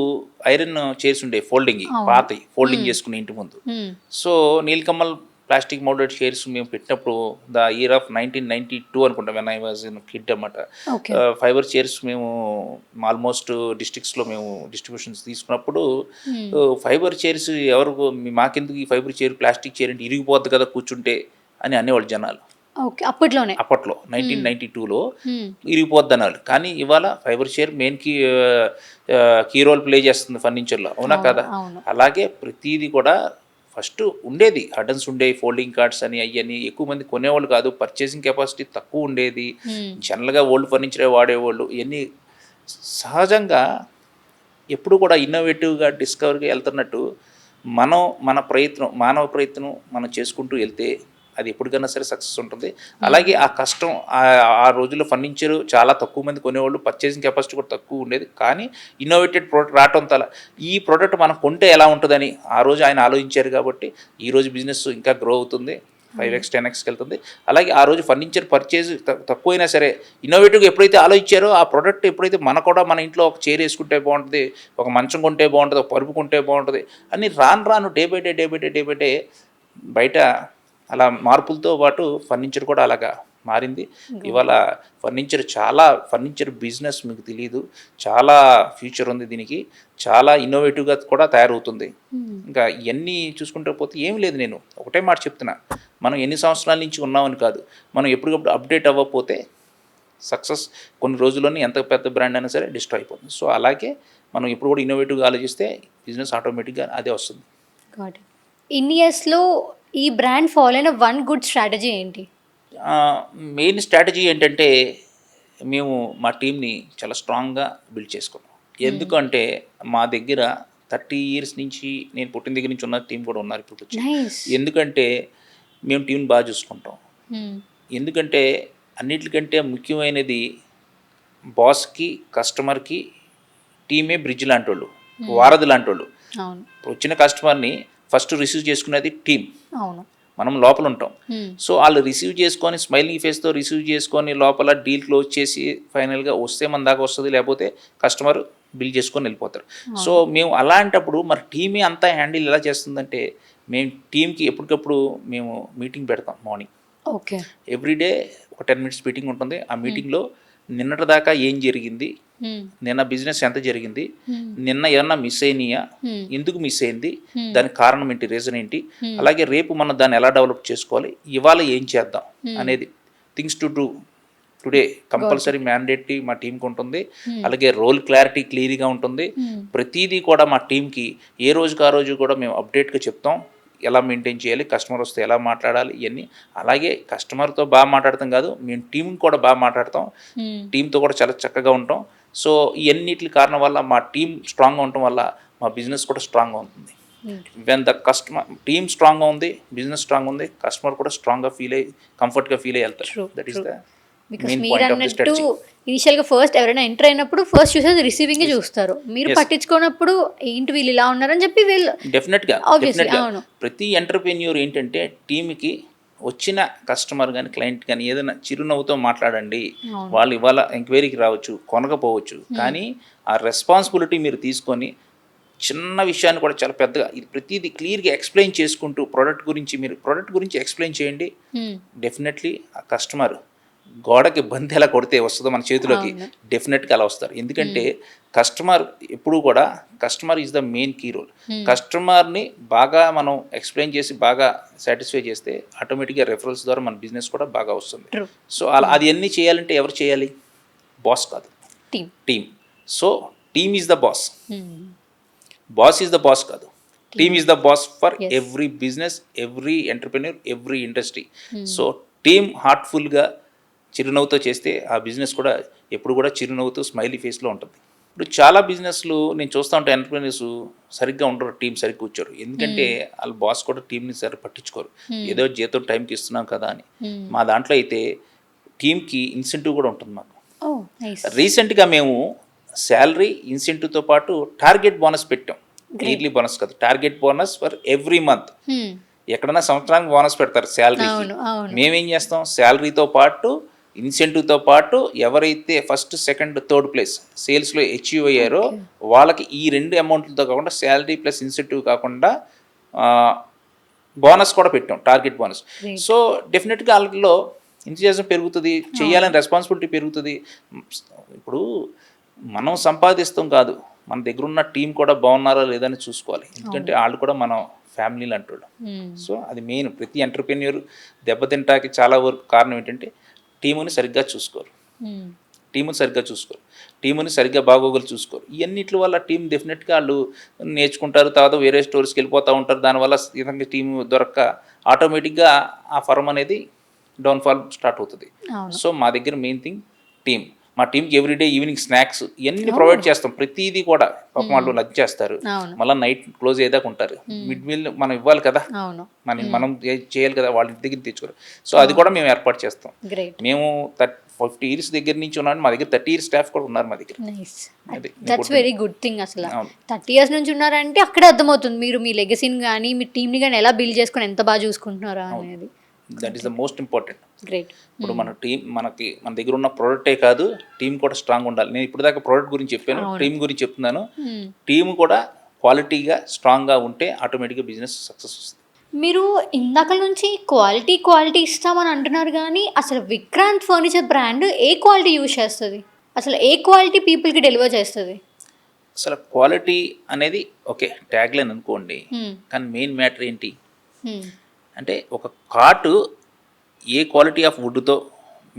ఐరన్ చైర్స్ ఉండే ఫోల్డింగ్, పాతవి ఫోల్డింగ్ చేసుకునే ఇంటి ముందు. So Neelakamal plastic moulded chairs మేము పెట్టినప్పుడు ద ఇయర్ ఆఫ్ 1992 అనుకుంటా, when I was in kid అన్నమాట. ఫైబర్ చైర్స్ మేము ఆల్మోస్ట్ డిస్ట్రిక్ట్స్లో మేము డిస్ట్రిబ్యూషన్స్ తీసుకున్నప్పుడు ఫైబర్ చైర్స్ ఎవరు మాకెందుకు ఈ ఫైబర్ చైర్, ప్లాస్టిక్ చైర్ అంటే ఇరిగిపోద్ది కదా కూర్చుంటే అని అనేవాళ్ళు జనాలు. అప్పట్లో 1992లో ఇరిగిపోద్ది అన్నారు. కానీ ఇవాళ fibre chair main key role play చేస్తుంది ఫర్నిచర్లో, అవునా కదా? అలాగే ప్రతిదీ కూడా ఫస్ట్ ఉండేది, హడన్స్ ఉండేవి, ఫోల్డింగ్ కార్డ్స్ అని అవన్నీ ఎక్కువ మంది కొనేవాళ్ళు కాదు, పర్చేసింగ్ కెపాసిటీ తక్కువ ఉండేది, జనరల్గా ఓల్డ్ ఫర్నిచరే వాడేవాళ్ళు. ఇవన్నీ సహజంగా ఎప్పుడు కూడా ఇన్నోవేటివ్గా డిస్కవర్గా వెళ్తున్నట్టు మానవ ప్రయత్నం మనం చేసుకుంటూ వెళ్తే అది ఎప్పటికైనా సరే సక్సెస్ ఉంటుంది. అలాగే ఆ కష్టం, ఆ రోజుల్లో ఫర్నిచర్ చాలా తక్కువ మంది కొనేవాళ్ళు, పర్చేసింగ్ కెపాసిటీ కూడా తక్కువ ఉండేది. కానీ ఇన్నోవేటెడ్ ప్రోడక్ట్ రావటం తల ఈ ప్రోడక్ట్ మనం కొంటే ఎలా ఉంటుందని ఆ రోజు ఆయన ఆలోచించారు కాబట్టి ఈరోజు బిజినెస్ ఇంకా గ్రో అవుతుంది, 5x 10xకి వెళ్తుంది. అలాగే ఆ రోజు ఫర్నిచర్ పర్చేజ్ తక్కువైనా సరే ఇన్నోవేటివ్గా ఎప్పుడైతే ఆలోచించారో ఆ ప్రోడక్ట్ ఎప్పుడైతే మన ఇంట్లో ఒక చైర్ వేసుకుంటే బాగుంటుంది, ఒక మంచం కొంటే బాగుంటుంది, ఒక పరుపు కొంటే బాగుంటుంది అని రాను డే బై డే బయట అలా మార్పులతో పాటు ఫర్నిచర్ కూడా అలాగా మారింది. ఇవాళ ఫర్నిచర్ బిజినెస్ మీకు తెలియదు, చాలా ఫ్యూచర్ ఉంది దీనికి, చాలా ఇన్నోవేటివ్గా కూడా తయారవుతుంది. ఇంకా ఇవన్నీ చూసుకుంటే పోతే ఏం లేదు, నేను ఒకటే మాట చెప్తున్నా, మనం ఎన్ని సంవత్సరాల నుంచి ఉన్నామని కాదు, మనం ఎప్పటికప్పుడు అప్డేట్ అవ్వకపోతే సక్సెస్ కొన్ని రోజుల్లోనే ఎంత పెద్ద బ్రాండ్ అయినా సరే డిస్ట్రాయ్ అయిపోతుంది. సో అలాగే మనం ఎప్పుడు కూడా ఇన్నోవేటివ్గా ఆలోచిస్తే బిజినెస్ ఆటోమేటిక్గా అదే వస్తుంది. ఇన్ని ఇయర్స్లో ఈ బ్రాండ్ ఫాలో అయిన వన్ గుడ్ స్ట్రాటజీ ఏంటి? మెయిన్ స్ట్రాటజీ ఏంటంటే మేము మా టీంని చాలా స్ట్రాంగ్గా బిల్డ్ చేసుకున్నాం. ఎందుకంటే మా దగ్గర 30 years నుంచి, నేను పుట్టిన దగ్గర నుంచి ఉన్న టీం కూడా ఉన్నారు ఇప్పుడు వచ్చి. ఎందుకంటే మేము టీంని బాగా చూసుకుంటాం. ఎందుకంటే అన్నిటికంటే ముఖ్యమైనది బాస్కి, కస్టమర్కి టీమే బ్రిడ్జ్ లాంటి వాళ్ళు, వారధి లాంటి వాళ్ళు. వచ్చిన కస్టమర్ని ఫస్ట్ రిసీవ్ చేసుకునేది టీం, మనం లోపల ఉంటాం. సో వాళ్ళు రిసీవ్ చేసుకొని స్మైలింగ్ ఫేస్తో రిసీవ్ చేసుకొని లోపల డీల్ క్లోజ్ చేసి ఫైనల్గా వస్తే మన దాకా వస్తుంది, లేకపోతే కస్టమర్ బిల్ చేసుకొని వెళ్ళిపోతారు. సో మేము అలాంటప్పుడు మరి టీమే అంతా హ్యాండిల్ ఎలా చేస్తుందంటే, మేము టీంకి ఎప్పటికప్పుడు మేము మీటింగ్ పెడతాం మార్నింగ్. ఎవ్రీడే ఒక 10 minutes మీటింగ్ ఉంటుంది. ఆ మీటింగ్లో నిన్నటి దాకా ఏం జరిగింది, నిన్న బిజినెస్ ఎంత జరిగింది, నిన్న ఏమన్నా మిస్ అయినాయా, ఎందుకు మిస్ అయింది, దానికి కారణం ఏంటి, రీజన్ ఏంటి, అలాగే రేపు మనం దాన్ని ఎలా డెవలప్ చేసుకోవాలి, ఇవాళ ఏం చేద్దాం అనేది things to do today compulsory mandatory మా టీంకి ఉంటుంది. అలాగే రోల్ క్లారిటీ క్లియర్గా ఉంటుంది. ప్రతిదీ కూడా మా టీంకి ఏ రోజుకి ఆ రోజు కూడా మేము అప్డేట్గా చెప్తాం, ఎలా మెయింటైన్ చేయాలి, కస్టమర్ వస్తే ఎలా మాట్లాడాలి, ఇవన్నీ. అలాగే కస్టమర్తో బాగా మాట్లాడతాం కాదు, మేము టీంకి కూడా బాగా మాట్లాడతాం, టీంతో కూడా చాలా చక్కగా ఉంటాం. సో ఇవన్నిటి కారణం వల్ల మా టీం స్ట్రాంగ్గా ఉండటం వల్ల మా బిజినెస్ కూడా స్ట్రాంగ్గా ఉంటుంది. వెన్ ద టీమ్ స్ట్రాంగ్గా ఉంది, బిజినెస్ స్ట్రాంగ్ ఉంది, కస్టమర్ కూడా స్ట్రాంగ్గా కంఫర్ట్గా ఫీల్ అయ్యి వెళ్తారు. That is the main point of the strategy. ఇనిషియల్గా ఫస్ట్ ఎవరైనా ఎంటర్ అయినప్పుడు ఫస్ట్ చూసేది రిసీవింగ్ చూస్తారు, మీరు పట్టించుకున్నప్పుడు ఏంటి వీళ్ళు ఇలా ఉన్నారని చెప్పి వీళ్ళు డెఫినెట్గా ప్రతి ఎంటర్ప్రెన్యూర్ ఏంటంటే టీమ్కి వచ్చిన కస్టమర్ కానీ క్లయింట్ కానీ ఏదైనా చిరునవ్వుతో మాట్లాడండి, వాళ్ళు ఇవాళ ఎంక్వైరీకి రావచ్చు, కొనకపోవచ్చు, కానీ ఆ రెస్పాన్సిబిలిటీ మీరు తీసుకొని చిన్న విషయాన్ని కూడా చాలా పెద్దగా ఇది ప్రతిదీ క్లియర్గా ఎక్స్ప్లెయిన్ చేసుకుంటూ ప్రోడక్ట్ గురించి ఎక్స్ప్లెయిన్ చేయండి. డెఫినెట్లీ ఆ కస్టమర్ గోడకి బంతి ఎలా కొడితే వస్తుందో మన చేతిలోకి డెఫినెట్గా అలా వస్తారు. ఎందుకంటే కస్టమర్ ఎప్పుడు కూడా customer is the main key role. కస్టమర్ని బాగా మనం ఎక్స్ప్లెయిన్ చేసి బాగా సాటిస్ఫై చేస్తే ఆటోమేటిక్గా రెఫరల్స్ ద్వారా మన బిజినెస్ కూడా బాగా వస్తుంది. సో అలా అది అన్నీ చేయాలంటే ఎవరు చేయాలి? బాస్ కాదు, team. So team is the boss, boss is the boss కాదు, team is the boss for Yes. Every business, every entrepreneur, every industry. So team హార్ట్ఫుల్గా చిరునవ్వుతో చేస్తే ఆ బిజినెస్ కూడా ఎప్పుడు కూడా చిరునవ్వుతో స్మైలీ ఫేస్లో ఉంటుంది. ఇప్పుడు చాలా బిజినెస్లు నేను చూస్తూ ఉంటే ఎంటర్ప్రెన్యూర్స్ సరిగ్గా ఉండరు, టీం సరిగ్గా కూర్చోరు. ఎందుకంటే వాళ్ళ బాస్ కూడా టీంని సరి పట్టించుకోరు. ఏదో జీతం టైంకి ఇస్తున్నాం కదా అని. మా దాంట్లో అయితే టీంకి ఇన్సెంటివ్ కూడా ఉంటుంది మాకు. ఓ నైస్. రీసెంట్గా మేము శాలరీ ఇన్సెంటివ్తో పాటు టార్గెట్ బోనస్ పెట్టాం. ఇయర్లీ బోనస్ కాదు, target bonus for every month. ఎక్కడన్నా సంవత్సరానికి బోనస్ పెడతారు శాలరీ. మేమేం చేస్తాం, శాలరీతో పాటు ఇన్సెంటివ్తో పాటు ఎవరైతే ఫస్ట్, సెకండ్, థర్డ్ ప్లేస్ సేల్స్లో అచీవ్ అయ్యారో వాళ్ళకి ఈ 2 అమౌంట్లతో కాకుండా శాలరీ ప్లస్ ఇన్సెంటివ్ కాకుండా బోనస్ కూడా పెట్టాం, టార్గెట్ బోనస్. సో డెఫినెట్గా వాళ్ళలో ఎంతూజియాజం పెరుగుతుంది, చేయాలని రెస్పాన్సిబిలిటీ పెరుగుతుంది. ఇప్పుడు మనం సంపాదిస్తాం కాదు, మన దగ్గర ఉన్న టీం కూడా బాగున్నారా లేదని చూసుకోవాలి. ఎందుకంటే వాళ్ళు కూడా మనం ఫ్యామిలీలు అంటాడు. సో అది మెయిన్. ప్రతి ఎంటర్ప్రెన్యూర్ దెబ్బతింటాకి చాలా వరకు కారణం ఏంటంటే టీముని సరిగ్గా చూసుకోరు, టీముని సరిగ్గా బాగోగులు చూసుకోరు. ఇవన్నిటి వల్ల టీం డెఫినెట్గా వాళ్ళు నేర్చుకుంటారు, తర్వాత వేరే స్టోర్స్కి వెళ్ళిపోతూ ఉంటారు. దానివల్ల ఇదంగా టీం దొరక్క ఆటోమేటిక్గా ఆ ఫర్మ్ అనేది డౌన్ఫాల్ స్టార్ట్ అవుతుంది. సో మా దగ్గర మెయిన్ థింగ్ టీం. మా టీంకి ఎవ్రీడే ఈవినింగ్ స్నాక్స్ ఇవన్నీ ప్రొవైడ్ చేస్తాం. ప్రతిదీ కూడా పాపం వాళ్ళు లంచ్ చేస్తారు, మళ్ళీ నైట్ క్లోజ్ అయ్యేదాకా ఉంటారు. మిడ్ మీల్ మనం ఇవ్వాలి కదా, మనం చేయాలి కదా, వాళ్ళ ఇంటి దగ్గర తెచ్చుకోరు. సో అది కూడా మేము ఏర్పాటు చేస్తాం. మేము 50 years దగ్గర నుంచి ఉన్నాను, మా దగ్గర 30 years స్టాఫ్ కూడా ఉన్నారు మా దగ్గర. That's very good thing. అసలు 30 years నుంచి ఉన్నారంటే అక్కడే అర్థమవుతుంది మీరు మీ లెగసీని కానీ మీ టీంని కానీ ఎలా బిల్డ్ చేసుకొని ఎంత బాగా చూసుకుంటున్నారా అనేది. That is the most important. Great. ఇప్పుడు మన టీం, మన దగ్గర ఉన్న ప్రోడక్టే కాదు, టీం కూడా స్ట్రాంగ్ ఉండాలి. నేను ఇప్పుడు దాకా ప్రోడక్ట్ గురించి చెప్పాను, టీం గురించి చెప్తున్నాను. టీం కూడా క్వాలిటీగా స్ట్రాంగ్గా ఉంటే ఆటోమేటిక్గా బిజినెస్ సక్సెస్ వస్తుంది. మీరు ఇందాక నుంచి క్వాలిటీ ఇస్తామని అంటున్నారు, కానీ అసలు విక్రాంత్ ఫర్నిచర్ బ్రాండ్ ఏ క్వాలిటీ యూజ్ చేస్తుంది? అసలు ఏ క్వాలిటీ పీపుల్కి డెలివర్ చేస్తుంది? అసలు క్వాలిటీ అనేది ఓకే ట్యాగ్లైన్ అనుకోండి, కానీ మెయిన్ మ్యాటర్ ఏంటి అంటే ఒక కాటు ఏ క్వాలిటీ ఆఫ్ వుడ్తో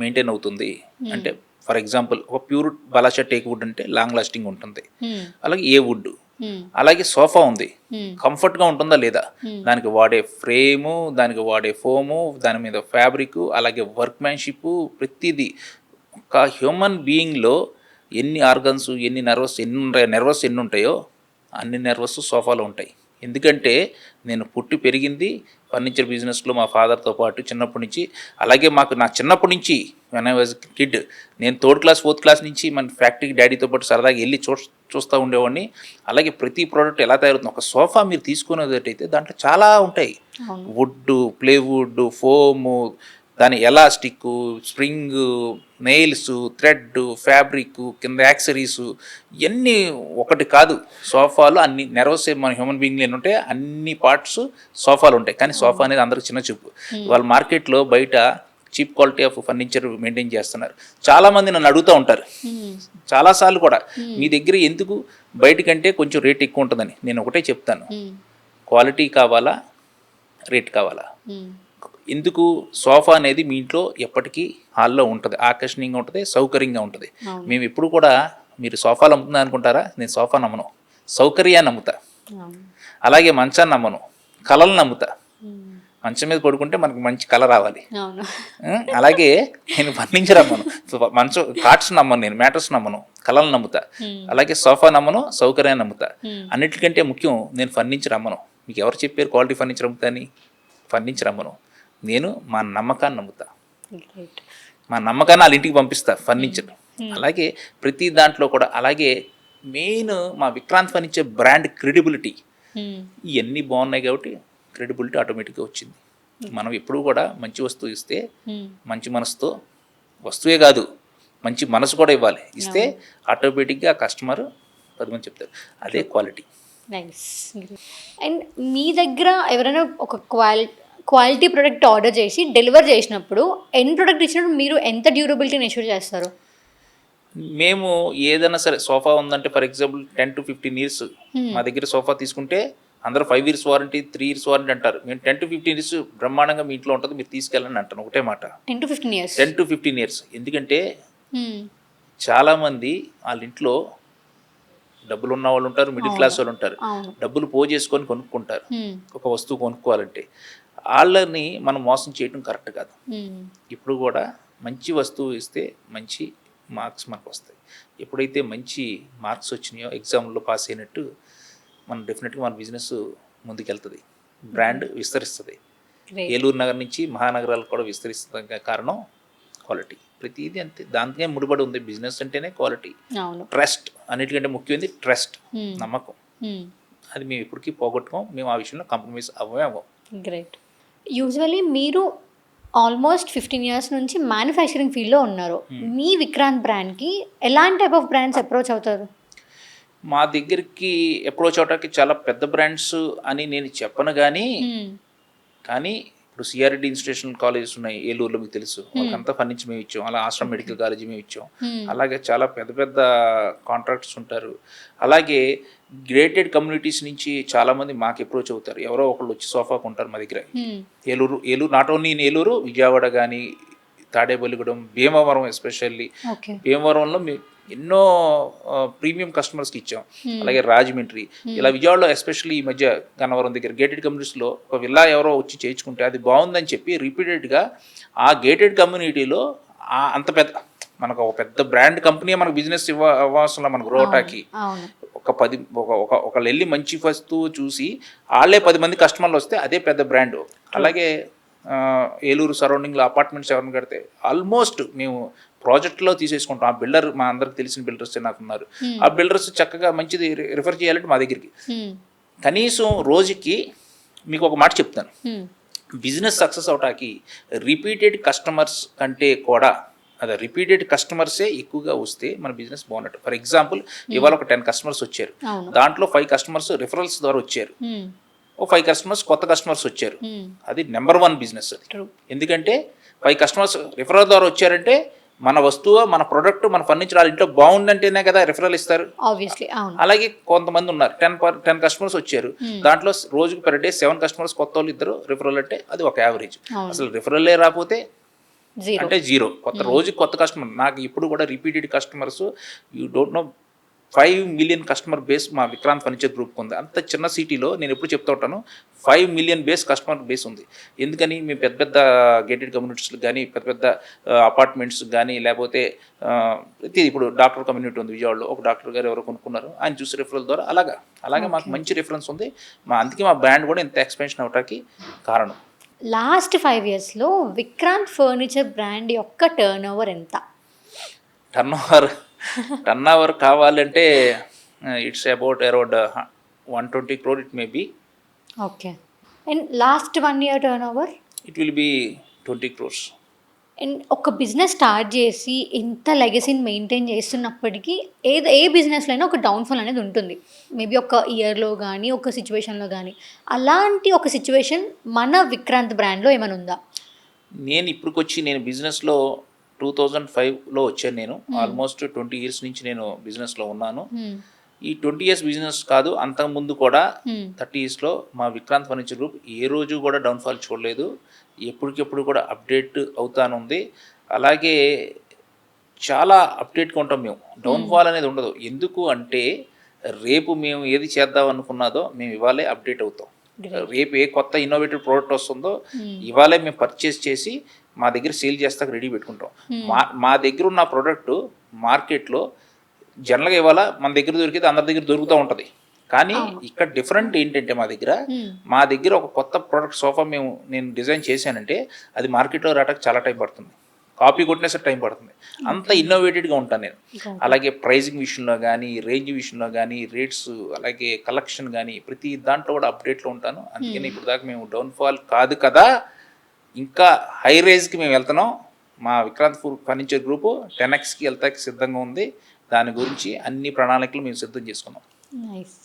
మెయింటైన్ అవుతుంది అంటే, ఫర్ ఎగ్జాంపుల్ ఒక ప్యూర్ బలాషా టేక్ వుడ్ అంటే లాంగ్ లాస్టింగ్ ఉంటుంది. అలాగే ఏ వుడ్, అలాగే సోఫా ఉంది, కంఫర్ట్గా ఉంటుందా లేదా, దానికి వాడే ఫ్రేము, దానికి వాడే ఫోము, దాని మీద ఫ్యాబ్రిక్, అలాగే వర్క్మ్యాన్షిప్, ప్రతిదీ. ఒక హ్యూమన్ బీయింగ్లో ఎన్ని ఆర్గన్స్, ఎన్ని నర్వస్ ఎన్ని ఉంటాయో అన్ని నర్వస్ సోఫాలో ఉంటాయి. ఎందుకంటే నేను పుట్టి పెరిగింది ఫర్నిచర్ బిజినెస్లో మా ఫాదర్తో పాటు చిన్నప్పటి నుంచి. అలాగే నా చిన్నప్పటి నుంచి వెన్ ఐ వాజ్ కిడ్, నేను 3rd క్లాస్ 4th క్లాస్ నుంచి మన ఫ్యాక్టరీకి డాడీతో పాటు సరదాగా వెళ్ళి చూస్తూ ఉండేవాడిని. అలాగే ప్రతి ప్రోడక్ట్ ఎలా తయారవుతుంది, ఒక సోఫా మీరు తీసుకునేటైతే దాంట్లో చాలా ఉంటాయి. వుడ్, ప్లేవుడ్, ఫోము, దాని elastic, spring, nails, thread, fabric, కింద యాక్సరీస్, ఇవన్నీ ఒకటి కాదు. సోఫాలో అన్ని నెర్వస్ మన హ్యూమన్ బీయింగ్లో ఎన్ని ఉంటాయి అన్ని పార్ట్స్ సోఫాలు ఉంటాయి. కానీ సోఫా అనేది అందరికి చిన్న చూపు. వాళ్ళ మార్కెట్లో బయట cheap quality of furniture maintain చేస్తున్నారు. చాలామంది నన్ను అడుగుతూ ఉంటారు చాలాసార్లు కూడా, మీ దగ్గర ఎందుకు బయటకంటే కొంచెం రేట్ ఎక్కువ ఉంటుందని. నేను ఒకటే చెప్తాను, క్వాలిటీ కావాలా, రేట్ కావాలా. ఎందుకు, సోఫా అనేది మీ ఇంట్లో ఎప్పటికీ హాల్లో ఉంటుంది, ఆకర్షణీయంగా ఉంటుంది, సౌకర్యంగా ఉంటుంది. మేము ఎప్పుడు కూడా మీరు సోఫాలు అమ్ముతుందా అనుకుంటారా, నేను సోఫా నమ్మను, సౌకర్యాన్ని నమ్ముతా. అలాగే మంచాన్ని నమ్మను, కళలు నమ్ముతా. మంచం మీద పడుకుంటే మనకు మంచి కళ రావాలి. అలాగే నేను ఫర్నిచర్ నమ్మను, మంచం కార్డ్స్ నమ్మను, నేను మ్యాటర్స్ నమ్మను, కళలు నమ్ముతా. అలాగే సోఫా నమ్మను, సౌకర్యాన్ని నమ్ముతా. అన్నిటికంటే ముఖ్యం నేను ఫర్నిచర్ అమ్మను. మీకు ఎవరు చెప్పారు క్వాలిటీ ఫర్నిచర్ అమ్ముతా అని? ఫర్నిచర్ అమ్మను, నేను మా నమ్మకాన్ని నమ్ముతా. మా నమ్మకాన్ని వాళ్ళ ఇంటికి పంపిస్తా ఫర్నిచర్. అలాగే ప్రతి దాంట్లో కూడా. అలాగే మెయిన్ మా విక్రాంత్ ఫర్నిచర్ బ్రాండ్ క్రెడిబిలిటీ, ఇవన్నీ బాగున్నాయి కాబట్టి క్రెడిబిలిటీ ఆటోమేటిక్గా వచ్చింది. మనం ఎప్పుడు కూడా మంచి వస్తువు ఇస్తే, మంచి మనసుతో, వస్తువే కాదు మంచి మనసు కూడా ఇవ్వాలి. ఇస్తే ఆటోమేటిక్గా కస్టమర్ 10 మంది చెప్తారు, అదే క్వాలిటీ. నైస్. అండ్ మీ దగ్గర ఎవరైనా ఒక క్వాలిటీ ప్రోడక్ట్ ఆర్డర్ చేసి డెలివర్ చేసినప్పుడు, ఎండ్ ప్రోడక్ట్ ఇచ్చినప్పుడు మీరు ఎంత డ్యూరబిలిటీని ఎష్యూర్ చేస్తారు? మేము ఏదైనా సరే, సోఫా ఉందంటే ఫర్ ఎగ్జాంపుల్ 10 to 15 years మా దగ్గర సోఫా తీసుకుంటే అందరూ 5 years వారంటీ, 3 years వారంటీ అంటారు. మేము 10 to 15 years బ్రహ్మాండంగా మీ ఇంట్లో ఉంటుంది, మీరు తీసుకెళ్ళండి అంటాను. ఒకటే మాట, 10 to 15 years. 10 to 15 years. ఎందుకంటే చాలామంది వాళ్ళ ఇంట్లో డబ్బులు ఉన్న వాళ్ళు ఉంటారు, మిడిల్ క్లాస్ వాళ్ళు ఉంటారు, అవును. డబ్బులు చేసుకొని కొనుక్కుంటారు హ్మ్. ఒక వస్తువు కొనుక్కోవాలంటే. వాళ్ళని మనం మోసం చేయడం కరెక్ట్ కాదు. హ్మ్. ఇప్పుడు కూడా మంచి వస్తువు ఇస్తే మంచి మార్క్స్ మనకు వస్తాయి. ఎప్పుడైతే మంచి మార్క్స్ వచ్చినాయో, ఎగ్జామ్లో పాస్ అయినట్టు, మనం డెఫినెట్గా మన బిజినెస్ ముందుకెళ్తుంది, బ్రాండ్ విస్తరిస్తుంది. Great. ఏలూరు నగర్ నుంచి మహానగరాలకు కూడా విస్తరిస్తుంది. కారణం క్వాలిటీ. ప్రతిదీ అంతే, దానికే ముడిపడి ఉంది. బిజినెస్ అంటేనే క్వాలిటీ, అవును. ట్రస్ట్. అన్నిటికంటే ముఖ్యమైనది ట్రస్ట్, Hmm. నమ్మకం. Hmm. అది మేము ఇప్పటికీ పోగొట్టుకోం. మేము ఆ విషయంలో కాంప్రమైజ్ అవ్వం. గ్రేట్. యూజువలీ మీరు ఆల్మోస్ట్ 15 ఇయర్స్ నుంచి మ్యానుఫ్యాక్చరింగ్ ఫీల్డ్లో ఉన్నారు. మీ విక్రాంత్ బ్రాండ్కి ఎలాంటి టైప్ ఆఫ్ బ్రాండ్స్ అప్రోచ్ అవుతారు? మా దగ్గరికి అప్రోచ్ అవడానికి చాలా పెద్ద బ్రాండ్స్ అని నేను చెప్పను, కానీ ఇప్పుడు సిఆర్డి ఇన్స్టిట్యూషనల్ కాలేజెస్ ఉన్నాయి ఏలూరులో, మీకు తెలుసు. వాళ్ళకంతా ఫర్నిచ్ మేము ఇచ్చాం. అలా ఆశ్రమ్ మెడికల్ కాలేజీ మేము ఇచ్చాం. అలాగే చాలా పెద్ద పెద్ద కాంట్రాక్ట్స్ ఉంటారు. అలాగే గ్రేటెడ్ కమ్యూనిటీస్ నుంచి చాలామంది మాకు అప్రోచ్ అవుతారు. ఎవరో ఒకళ్ళు వచ్చి సోఫాకు ఉంటారు మా దగ్గర. Eluru not only in Eluru, Vijayawada కానీ, తాడేపల్లిగూడెం, భీమవరం, ఎస్పెషల్లీ ఓకే. భీమవరంలో మేము ఎన్నో ప్రీమియం కస్టమర్స్కి ఇచ్చాం. అలాగే రాజమండ్రి, ఇలా విజయవాడలో ఎస్పెషల్లీ ఈ మధ్య గన్నవరం దగ్గర గేటెడ్ కమ్యూనిటీస్లో ఒక విల్లా ఎవరో వచ్చి చేయించుకుంటే అది బాగుందని చెప్పి రిపీటెడ్గా ఆ గేటెడ్ కమ్యూనిటీలో అంత పెద్ద, మనకు ఒక పెద్ద బ్రాండ్ కంపెనీ మనకు బిజినెస్ ఇవ్వాల్సిన మనకు రోటాకి అవును. ఒకళ్ళు వెళ్ళి మంచి వస్తువు చూసి వాళ్ళే 10 మంది కస్టమర్లు వస్తే అదే పెద్ద బ్రాండ్. అలాగే ఏలూరు సరౌండింగ్లో అపార్ట్మెంట్స్ ఎవరిని కడితే ఆల్మోస్ట్ మేము ప్రాజెక్ట్లో తీసేసుకుంటాం. ఆ బిల్డర్, మా అందరికి తెలిసిన బిల్డర్స్ నాకు ఉన్నారు. ఆ బిల్డర్స్ చక్కగా మంచిది రిఫర్ చేయాలంటే మా దగ్గరికి. కనీసం రోజుకి మీకు ఒక మాట చెప్తాను, బిజినెస్ సక్సెస్ అవటానికి రిపీటెడ్ కస్టమర్స్ కంటే కూడా రిపీటెడ్ కస్టమర్సే ఎక్కువగా వస్తే మన బిజినెస్ బాగున్నట్టు. ఫర్ ఎగ్జాంపుల్, ఇవాళ ఒక 10 కస్టమర్స్ వచ్చారు, దాంట్లో 5 కస్టమర్స్ రిఫరల్స్ ద్వారా వచ్చారు, ఓ 5 కస్టమర్స్ కొత్త కస్టమర్స్ వచ్చారు. అది నెంబర్ 1 బిజినెస్ అది. ఎందుకంటే 5 కస్టమర్స్ రిఫరల్ ద్వారా వచ్చారంటే మన వస్తువు, మన ప్రొడక్ట్, మన ఫర్నిచర్ వాళ్ళ ఇంట్లో బాగుందంటేనే కదా రిఫరల్ ఇస్తారు. అలాగే కొంతమంది ఉన్నారు, 10 కస్టమర్స్ వచ్చారు, దాంట్లో రోజుకి పర్ డే 7 కస్టమర్స్ కొత్త వాళ్ళు ఇద్దరు రిఫరల్ అంటే అది ఒక యావరేజ్. అసలు రిఫరల్లే రాకపోతే అంటే జీరో. రోజుకి కొత్త కస్టమర్. నాకు ఇప్పుడు కూడా repeated customers, you don't know, 5 million customer base మా విక్రాంత్ ఫర్నిచర్ గ్రూప్కి ఉంది. అంత చిన్న సిటీలో నేను ఎప్పుడు చెప్తూ ఉంటాను, 5 మిలియన్ కస్టమర్ బేస్ ఉంది. ఎందుకని, మేము పెద్ద పెద్ద గేటెడ్ కమ్యూనిటీస్కి కానీ, పెద్ద పెద్ద అపార్ట్మెంట్స్ కానీ, లేకపోతే ఇప్పుడు డాక్టర్ కమ్యూనిటీ ఉంది విజయవాడలో, ఒక డాక్టర్ గారు ఎవరో కొనుక్కున్నారు, ఆయన చూసి రిఫరల్ ద్వారా అలాగే మాకు మంచి రిఫరెన్స్ ఉంది. అందుకే మా బ్రాండ్ కూడా ఇంత ఎక్స్పెన్షన్ అవడానికి కారణం. లాస్ట్ 5 ఇయర్స్లో విక్రాంత్ ఫర్నిచర్ బ్రాండ్ యొక్క టర్న్ ఓవర్ ఎంత? టర్న్ ఓవర్ కావాలంటే it's about around 120 crore it may be. Okay. And last 1 year turnover? It will be 20 crores. And ఒక బిజినెస్ స్టార్ట్ చేసి ఇంత లెగసీని మెయింటైన్ చేస్తున్నప్పటికీ ఏ బిజినెస్లో అయినా ఒక డౌన్ఫాల్ అనేది ఉంటుంది. మేబీ ఒక ఇయర్లో కానీ, ఒక సిచ్యువేషన్లో కానీ. అలాంటి ఒక సిచ్యువేషన్ మన విక్రాంత్ బ్రాండ్లో ఏమైనా ఉందా? నేను బిజినెస్లో 2005లో వచ్చాను. నేను ఆల్మోస్ట్ 20 years నుంచి నేను బిజినెస్లో ఉన్నాను. ఈ 20 years బిజినెస్ కాదు, అంతకుముందు కూడా 30 yearsలో మా విక్రాంత్ ఫర్నిచర్ గ్రూప్ ఏ రోజు కూడా డౌన్ఫాల్ చూడలేదు. ఎప్పటికెప్పుడు కూడా అప్డేట్ అవుతానుంది. అలాగే చాలా అప్డేట్గా ఉంటాం మేము. డౌన్ఫాల్ అనేది ఉండదు. ఎందుకు అంటే, రేపు మేము ఏది చేద్దాం అనుకున్నదో మేము ఇవాళే అప్డేట్ అవుతాం. రేపు ఏ కొత్త ఇన్నోవేటివ్ ప్రోడక్ట్ వస్తుందో ఇవాళే మేము పర్చేస్ చేసి మా దగ్గర సేల్ చేస్తాక రెడీ పెట్టుకుంటాం. మా దగ్గర ఉన్న ప్రోడక్ట్ మార్కెట్లో జనరల్గా ఇవాళ మన దగ్గర దొరికితే అందరి దగ్గర దొరుకుతూ ఉంటుంది. కానీ ఇక్కడ డిఫరెంట్ ఏంటంటే, మా దగ్గర ఒక కొత్త ప్రోడక్ట్ సోఫా నేను డిజైన్ చేశానంటే అది మార్కెట్లో రావడానికి చాలా టైం పడుతుంది. కాపీ కొట్టినేసరి టైం పడుతుంది. అంత ఇన్నోవేటెడ్గా ఉంటాను నేను. అలాగే ప్రైజింగ్ విషయంలో కానీ, రేంజ్ విషయంలో కానీ, రేట్స్, అలాగే కలెక్షన్ కానీ, ప్రతి దాంట్లో కూడా అప్డేట్లో ఉంటాను. అందుకని ఇప్పుడు దాకా మేము డౌన్ఫాల్ కాదు కదా, ఇంకా హై రేంజ్కి మేము వెళ్తున్నాం. మా విక్రాంత్ ఫర్నిచర్ గ్రూపు 10xకి వెళ్తాకి సిద్ధంగా ఉంది. దాని గురించి అన్ని ప్రణాళికలు మేము సిద్ధం చేసుకున్నాం. నైస్.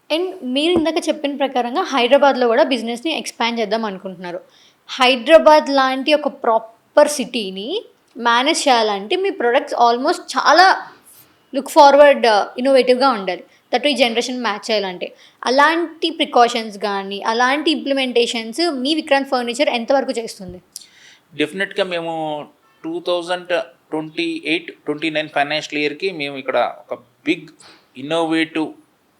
అండ్ మీరు ఇందాక చెప్పిన ప్రకారంగా హైదరాబాద్లో కూడా బిజినెస్ని ఎక్స్పాండ్ చేద్దాం అనుకుంటున్నారు. హైదరాబాద్ లాంటి ఒక ప్రాపర్ సిటీని మేనేజ్ చేయాలంటే మీ ప్రొడక్ట్స్ ఆల్మోస్ట్ చాలా లుక్ ఫార్వర్డ్, ఇన్నోవేటివ్గా ఉండాలి. దట్ ఈ జనరేషన్ మ్యాచ్ చేయాలంటే అలాంటి ప్రికాషన్స్ కానీ, అలాంటి ఇంప్లిమెంటేషన్స్ మీ విక్రాంత్ ఫర్నిచర్ ఎంతవరకు చేస్తుంది? డెఫినెట్గా మేము 2028-29 ఫైనాన్షియల్ ఇయర్కి మేము ఇక్కడ ఒక బిగ్ ఇన్నోవేటివ్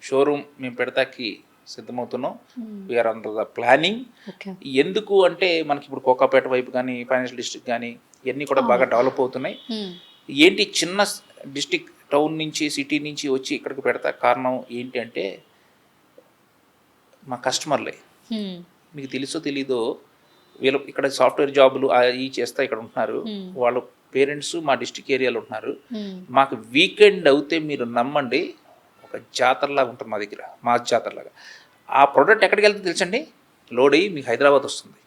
షోరూమ్ మేము పెడతాకి సిద్ధమవుతున్నాం. We're under the planning. Okay. ఎందుకు అంటే మనకి ఇప్పుడు కోకాపేట వైపు కానీ ఫైనాన్షియల్ డిస్ట్రిక్ట్ కానీ ఇవన్నీ కూడా బాగా డెవలప్ అవుతున్నాయి. ఏంటి చిన్న డిస్ట్రిక్ట్ టౌన్ నుంచి సిటీ నుంచి వచ్చి ఇక్కడికి పెడతా కారణం ఏంటి అంటే మా కస్టమర్లే. మీకు తెలుసో తెలీదో వీళ్ళు ఇక్కడ సాఫ్ట్వేర్ జాబులు అవి చేస్తా ఇక్కడ ఉంటున్నారు. వాళ్ళ పేరెంట్స్ మా డిస్ట్రిక్ట్ ఏరియాలో ఉంటున్నారు. మాకు వీకెండ్ అవుతే మీరు నమ్మండి ఒక జాతరలాగా ఉంటుంది మా దగ్గర, మా జాతరలాగా. ఆ ప్రోడక్ట్ ఎక్కడికి వెళ్తుంది తెలుసండి, లోడ్ అయ్యి మీకు హైదరాబాద్ వస్తుంది.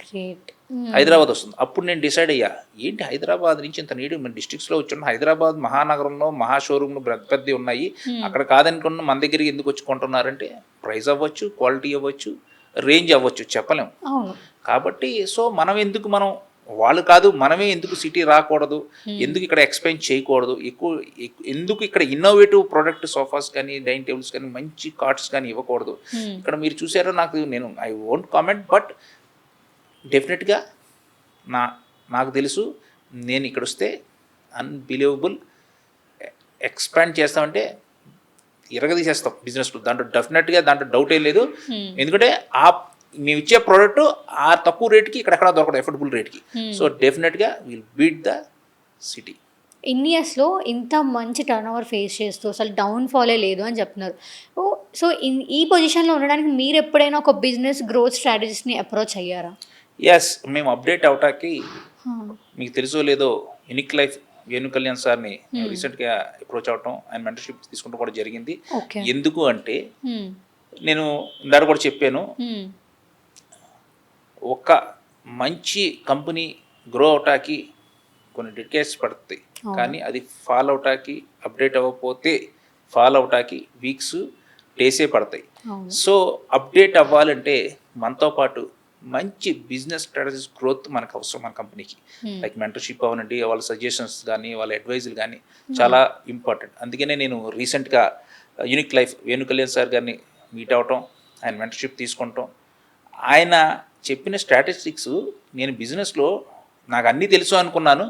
గ్రేట్. హైదరాబాద్ వస్తుంది. అప్పుడు నేను డిసైడ్ అయ్యా, ఏంటి హైదరాబాద్ నుంచి ఇంత నీడు మన డిస్ట్రిక్ట్స్లో వచ్చి హైదరాబాద్ మహానగరంలో మహా షోరూమ్లు పెద్ద ఉన్నాయి, అక్కడ కాదనుకున్న మన దగ్గరికి ఎందుకు వచ్చి కొంటున్నారంటే ప్రైస్ అవ్వచ్చు, క్వాలిటీ అవ్వచ్చు, రేంజ్ అవ్వచ్చు, చెప్పలేము. కాబట్టి సో మనం వాళ్ళు కాదు మనమే ఎందుకు సిటీ రాకూడదు, ఎందుకు ఇక్కడ ఎక్స్పెండ్ చేయకూడదు, ఎందుకు ఇక్కడ ఇన్నోవేటివ్ ప్రోడక్ట్ సోఫాస్ కానీ డైనింగ్ టేబుల్స్ కానీ మంచి కార్ట్స్ కానీ ఇవ్వకూడదు. ఇక్కడ మీరు చూసారో నేను ఐ వోంట్ కామెంట్, బట్ డెఫినెట్గా నాకు తెలుసు నేను ఇక్కడ వస్తే అన్బిలీవబుల్ ఎక్స్పాండ్ చేస్తామంటే ఇరగదీసేస్తాం బిజినెస్లో. దాంట్లో డౌటే లేదు. ఎందుకంటే మేము ఇచ్చే ప్రోడక్ట్ ఆ తక్కువ రేట్కి ఇక్కడెక్కడ దొరకదు, ఎఫోర్డబుల్ రేట్కి. సో డెఫినెట్గా విల్ బీట్ ద సిటీ. ఇన్ని ఇయర్స్లో ఇంత మంచి టర్న్ ఓవర్ ఫేస్ చేస్తూ అసలు డౌన్ఫాలే లేదు అని చెప్తున్నారు. సో ఈ పొజిషన్లో ఉండడానికి మీరు ఎప్పుడైనా ఒక బిజినెస్ గ్రోత్ స్ట్రాటజీస్ని అప్రోచ్ అయ్యారా? ఎస్, మేము అప్డేట్ అవటానికి మీకు తెలుసో లేదో యూనిక్ లైఫ్ వేణు కళ్యాణ్ సార్ని రీసెంట్గా అప్రోచ్ అవటం, ఆయన మెంటర్షిప్ తీసుకుంటూ కూడా జరిగింది. ఎందుకు అంటే నేను ఇందాక కూడా చెప్పాను, ఒక మంచి కంపెనీ గ్రో అవటానికి కొన్ని డెకేడ్స్ పడుతుంది, కానీ అది ఫాలో అవటానికి అప్డేట్ అవ్వకపోతే ఫాలో అవటానికి వీక్స్ డేసే పడతాయి. సో అప్డేట్ అవ్వాలంటే మనతో పాటు మంచి బిజినెస్ స్ట్రాటజీస్ గ్రోత్ మనకు అవసరం మన కంపెనీకి. లైక్ మెంటర్షిప్ అవనండి, వాళ్ళ సజెషన్స్ కానీ వాళ్ళ అడ్వైజులు కానీ చాలా ఇంపార్టెంట్. అందుకనే నేను రీసెంట్గా unique life Venu Kalyan sir గారిని మీట్ అవటం, ఆయన మెంటర్షిప్ తీసుకుంటాం. ఆయన చెప్పిన స్ట్రాటజిక్స్ నేను బిజినెస్లో నాకు అన్నీ తెలుసు అనుకున్నాను,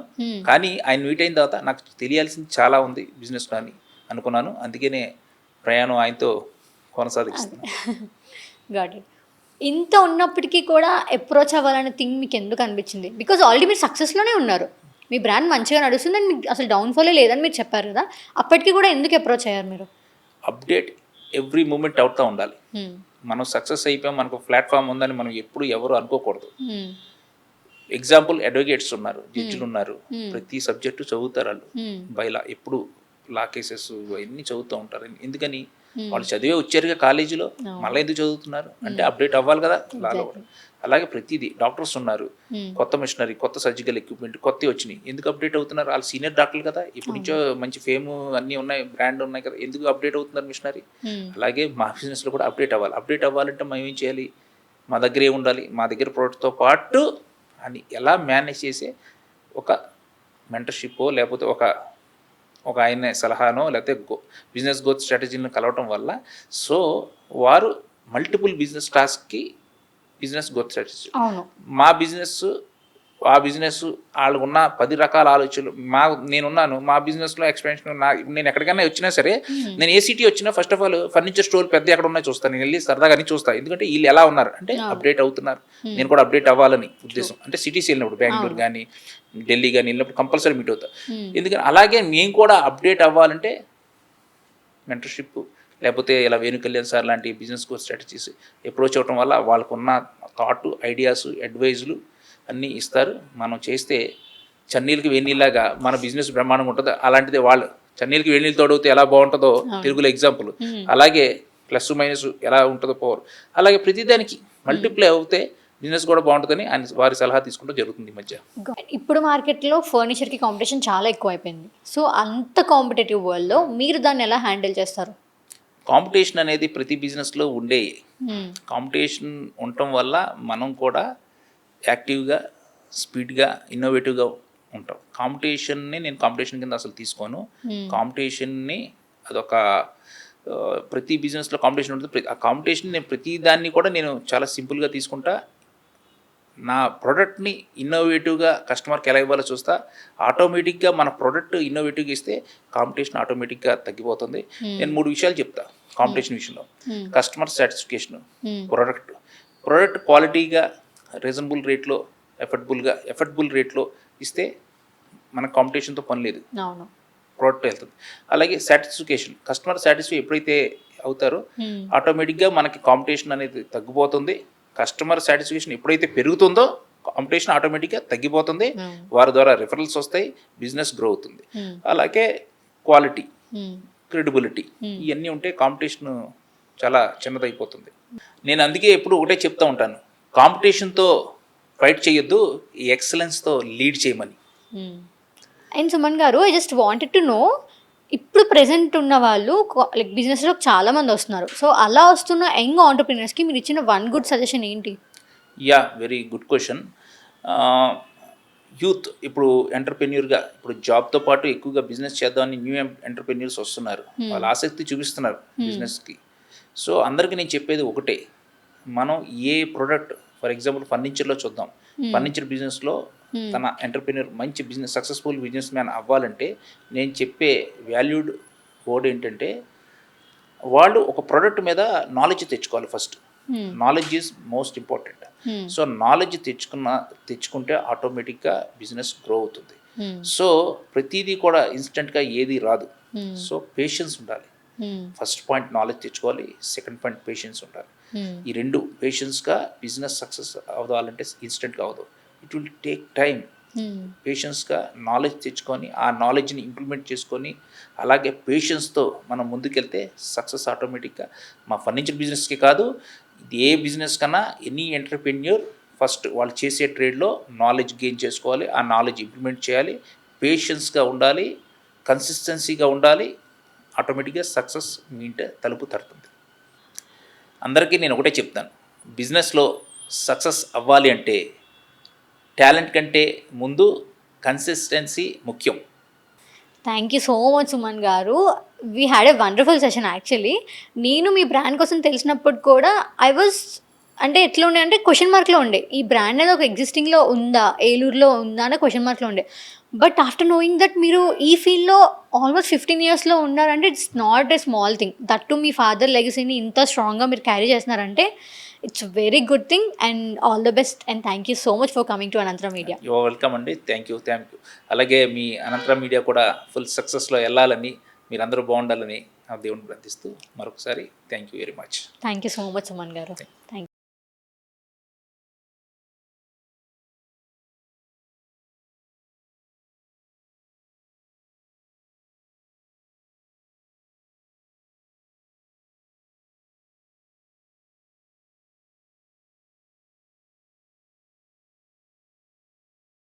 కానీ ఆయన మీట్ అయిన తర్వాత నాకు తెలియాల్సింది చాలా ఉంది బిజినెస్లో అని అనుకున్నాను. అందుకనే ప్రయాణం ఆయనతో కొనసాగిస్తున్నాను. ఇంత ఉన్నప్పటికీ కూడా అప్రోచ్ అవ్వాలనే థింగ్ మీకు ఎందుకు అనిపించింది? బికాజ్ ఆల్రెడీ మీరు సక్సెస్లోనే ఉన్నారు, మీ బ్రాండ్ మంచిగా నడుస్తుందని మీకు అసలు డౌన్ఫాలే లేదని మీరు చెప్పారు కదా, అప్పటికి కూడా ఎందుకు అప్రోచ్ అయ్యారు మీరు? అప్డేట్ ఎవ్రీ మూమెంట్ అవుతూ ఉండాలి. మనం సక్సెస్ అయిపోయాం, మనకు ప్లాట్ఫామ్ ఉందని మనం ఎప్పుడు ఎవరు అనుకోకూడదు. ఎగ్జాంపుల్ అడ్వకేట్స్ ఉన్నారు, జడ్జిలు ఉన్నారు, ప్రతి సబ్జెక్టు చదువుతారు వాళ్ళు. బైలా ఎప్పుడు లా కేసెస్ అవన్నీ చదువుతూ ఉంటారు. ఎందుకని వాళ్ళు చదివే వచ్చారుగా కాలేజీలో, మళ్ళీ ఎందుకు చదువుతున్నారు అంటే అప్డేట్ అవ్వాలి కదా లాలో. అలాగే ప్రతిదీ డాక్టర్స్ ఉన్నారు, కొత్త మిషనరీ, కొత్త సర్జికల్ ఎక్విప్మెంట్ కొత్తవి వచ్చినాయి, ఎందుకు అప్డేట్ అవుతున్నారు? వాళ్ళు సీనియర్ డాక్టర్లు కదా, ఇప్పుడు నుంచో మంచి ఫేమ్ అన్నీ ఉన్నాయి, బ్రాండ్ ఉన్నాయి కదా, ఎందుకు అప్డేట్ అవుతున్నారు మిషనరీ? అలాగే మా బిజినెస్లో కూడా అప్డేట్ అవ్వాలి. అప్డేట్ అవ్వాలంటే మనం ఏం చేయాలి? మా దగ్గర ఏ ఉండాలి? మా దగ్గర ప్రోడక్ట్తో పాటు అని ఎలా మేనేజ్ చేసే ఒక మెంటర్షిప్ లేకపోతే ఒక ఆయన సలహానో లేకపోతే బిజినెస్ గ్రోత్ స్ట్రాటజీలను కలవటం వల్ల సో వారు మల్టిపుల్ బిజినెస్ టాస్క్కి బిజినెస్ గ్రోత్ స్ట్రాటజీ. మా బిజినెస్ ఆ బిజినెస్ వాళ్ళకు ఉన్న 10 రకాల ఆలోచనలు నేనున్నాను. మా బిజినెస్లో ఎక్స్పెన్షన్ నేను ఎక్కడికైనా వచ్చినా సరే, నేను ఏ సిటీ వచ్చినా first of all furniture store పెద్ద ఎక్కడ ఉన్నాయో చూస్తాను, నేను వెళ్ళి సరదాగా అన్ని చూస్తాను. ఎందుకంటే వీళ్ళు ఎలా ఉన్నారు అంటే అప్డేట్ అవుతున్నారు, నేను కూడా అప్డేట్ అవ్వాలని ఉద్దేశం. అంటే సిటీస్ వెళ్ళినప్పుడు బెంగళూరు కానీ ఢిల్లీ కానీ వెళ్ళినప్పుడు కంపల్సరీ మీట్ అవుతా. ఎందుకని అలాగే మేము కూడా అప్డేట్ అవ్వాలంటే మెంటర్షిప్ లేకపోతే ఇలా వేణు కళ్యాణ్ సార్ లాంటి బిజినెస్ గ్రోత్ స్ట్రాటజీస్ అప్రోచ్ అవ్వడం వల్ల వాళ్ళకున్న థాట్, ఐడియాస్, అడ్వైజులు అన్నీ ఇస్తారు. మనం చేస్తే చన్నీళ్ళకి వేణీలాగా మన బిజినెస్ బ్రహ్మాండంగా ఉంటుంది. అలాంటిది వాళ్ళు చన్నీళ్ళకి వేణీళ్ళు తోడితే ఎలా బాగుంటుందో తెలుగులో ఎగ్జాంపుల్, అలాగే ప్లస్ మైనస్ ఎలా ఉంటుందో పవర్, అలాగే ప్రతిదానికి మల్టిప్లై అవుతే బిజినెస్ కూడా బాగుంటుందని ఆయన వారి సలహా తీసుకుంటూ జరుగుతుంది ఈ మధ్య. ఇప్పుడు మార్కెట్లో ఫర్నిచర్కి కాంపిటీషన్ చాలా ఎక్కువ అయిపోయింది. సో అంత కాంపిటేటివ్ వరల్డ్లో మీరు దాన్ని ఎలా హ్యాండిల్ చేస్తారు? కాంపిటీషన్ అనేది ప్రతి బిజినెస్లో ఉండే కాంపిటీషన్ ఉండటం వల్ల మనం కూడా యాక్టివ్గా, స్పీడ్గా, ఇన్నోవేటివ్గా ఉంటాం. కాంపిటీషన్ని నేను కాంపిటీషన్ కింద అసలు తీసుకోను. కాంపిటీషన్ని అదొక ప్రతి బిజినెస్లో కాంపిటీషన్ ఉంటుంది. ఆ కాంపిటీషన్ నేను ప్రతి దాన్ని కూడా నేను చాలా సింపుల్గా తీసుకుంటా. నా ప్రోడక్ట్ని ఇన్నోవేటివ్గా కస్టమర్కి ఎలా ఇవ్వాలో చూస్తా. ఆటోమేటిక్గా మన ప్రోడక్ట్ ఇన్నోవేటివ్గా ఇస్తే కాంపిటీషన్ ఆటోమేటిక్గా తగ్గిపోతుంది. నేను 3 విషయాలు చెప్తా కాంపిటీషన్ విషయంలో. కస్టమర్ సాటిస్ఫికేషన్, ప్రోడక్ట్ క్వాలిటీగా రీజనబుల్ రేట్లో ఎఫర్డబుల్ రేట్లో ఇస్తే మన కాంపిటీషన్తో పని లేదు, ప్రోడక్ట్ వెళ్తుంది. అలాగే సాటిస్ఫికేషన్, కస్టమర్ సాటిస్ఫై ఎప్పుడైతే అవుతారో ఆటోమేటిక్గా మనకి కాంపిటీషన్ అనేది తగ్గిపోతుంది. కస్టమర్ సాటిస్ఫాక్షన్ ఎప్పుడైతే పెరుగుతుందో కాంపిటీషన్ ఆటోమేటిక్గా తగ్గిపోతుంది, వారి ద్వారా రిఫరల్స్ వస్తాయి, బిజినెస్ గ్రో అవుతుంది. అలాగే క్వాలిటీ, క్రెడిబిలిటీ ఇవన్నీ ఉంటే కాంపిటీషన్ చాలా చిన్నదైపోతుంది. నేను అందుకే ఎప్పుడు ఒకటే చెప్తా ఉంటాను, కాంపిటీషన్తో ఫైట్ చేయొద్దు, ఎక్సలెన్స్తో లీడ్ చేయమని. అండ్ సుమన్ గారు, I just wanted to know, ఇప్పుడు ప్రెసెంట్ ఉన్న వాళ్ళు లైక్ బిజినెస్లో చాలామంది వస్తున్నారు. సో అలా వస్తున్న యంగ్ ఆంటర్ప్రీనర్స్కి మీరు ఇచ్చిన 1 గుడ్ సజెషన్ ఏంటి? Yeah, very good question. Youth ఇప్పుడు ఎంటర్ప్రెన్యూర్గా, ఇప్పుడు జాబ్తో పాటు ఎక్కువగా బిజినెస్ చేద్దామని న్యూ ఎంటర్ప్రెన్యూర్స్ వస్తున్నారు, వాళ్ళు ఆసక్తి చూపిస్తున్నారు బిజినెస్కి. సో అందరికీ నేను చెప్పేది ఒకటే, మనం ఏ ప్రోడక్ట్, ఫర్ ఎగ్జాంపుల్ ఫర్నిచర్లో చూద్దాం, ఫర్నిచర్ బిజినెస్లో తన ఎంటర్ప్రెన్యూర్ మంచి బిజినెస్ సక్సెస్ఫుల్ బిజినెస్ మ్యాన్ అవ్వాలంటే నేను చెప్పే వాల్యూడ్ వర్డ్ ఏంటంటే, వాళ్ళు ఒక ప్రోడక్ట్ మీద నాలెడ్జ్ తెచ్చుకోవాలి first. Knowledge is most important. So knowledge తెచ్చుకుంటే ఆటోమేటిక్గా బిజినెస్ గ్రో అవుతుంది. సో ప్రతిదీ కూడా ఇన్స్టెంట్గా ఏది రాదు. సో పేషెన్స్ ఉండాలి. ఫస్ట్ పాయింట్ నాలెడ్జ్ తెచ్చుకోవాలి, సెకండ్ పాయింట్ పేషెన్స్ ఉండాలి. ఈ 2 పేషెన్స్గా బిజినెస్ సక్సెస్ అవ్వాలంటే ఇన్స్టెంట్గా అవ్వదు, ఇట్ విల్ టేక్ టైం. పేషెన్స్గా నాలెడ్జ్ తెచ్చుకొని ఆ నాలెడ్జ్ని ఇంప్లిమెంట్ చేసుకొని అలాగే పేషెన్స్తో మనం ముందుకెళ్తే సక్సెస్ ఆటోమేటిక్గా మా ఫర్నిచర్ బిజినెస్కి కాదు, ఇది ఏ బిజినెస్ కన్నా ఎనీ ఎంటర్ప్రెన్యూర్ ఫస్ట్ వాళ్ళు చేసే ట్రేడ్లో నాలెడ్జ్ గెయిన్ చేసుకోవాలి, ఆ నాలెడ్జ్ ఇంప్లిమెంట్ చేయాలి, పేషెన్స్గా ఉండాలి, కన్సిస్టెన్సీగా ఉండాలి, ఆటోమేటిక్గా సక్సెస్ మీ ఇంట తలుపు తడుతుంది. అందరికీ నేను ఒకటే చెప్తాను, బిజినెస్లో సక్సెస్ అవ్వాలి అంటే టాలెంట్ కంటే ముందు కన్సిస్టెన్సీ ముఖ్యం. Thank you so much Suman గారు. We had a wonderful session actually. నేను మీ బ్రాండ్ కోసం తెలిసినప్పుడు కూడా అంటే ఎట్లా ఉండే అంటే క్వశ్చన్ మార్క్లో ఉండే, ఈ బ్రాండ్ అనేది ఒక ఎగ్జిస్టింగ్లో ఉందా, ఏలూరులో ఉందా అనే క్వశ్చన్ మార్క్లో ఉండే. బట్ ఆఫ్టర్ నోయింగ్ దట్ మీరు ఈ ఫీల్డ్లో ఆల్మోస్ట్ 15 yearsలో ఉన్నారంటే it's not a small thing. That too మీ ఫాదర్ లెగసీని ఇంత స్ట్రాంగ్గా మీరు క్యారీ చేస్తున్నారంటే it's very good thing. And all the best and thank you so much for coming to Anantaram media. You are welcome అండి. Thank you. అలాగే మీ అనంతరం మీడియా కూడా ఫుల్ సక్సెస్లో వెళ్ళాలని, మీరందరూ బాగుండాలని దేవుని ప్రార్థిస్తూ మరొకసారి thank you very much. Thank you so much Suman గారు. థ్యాంక్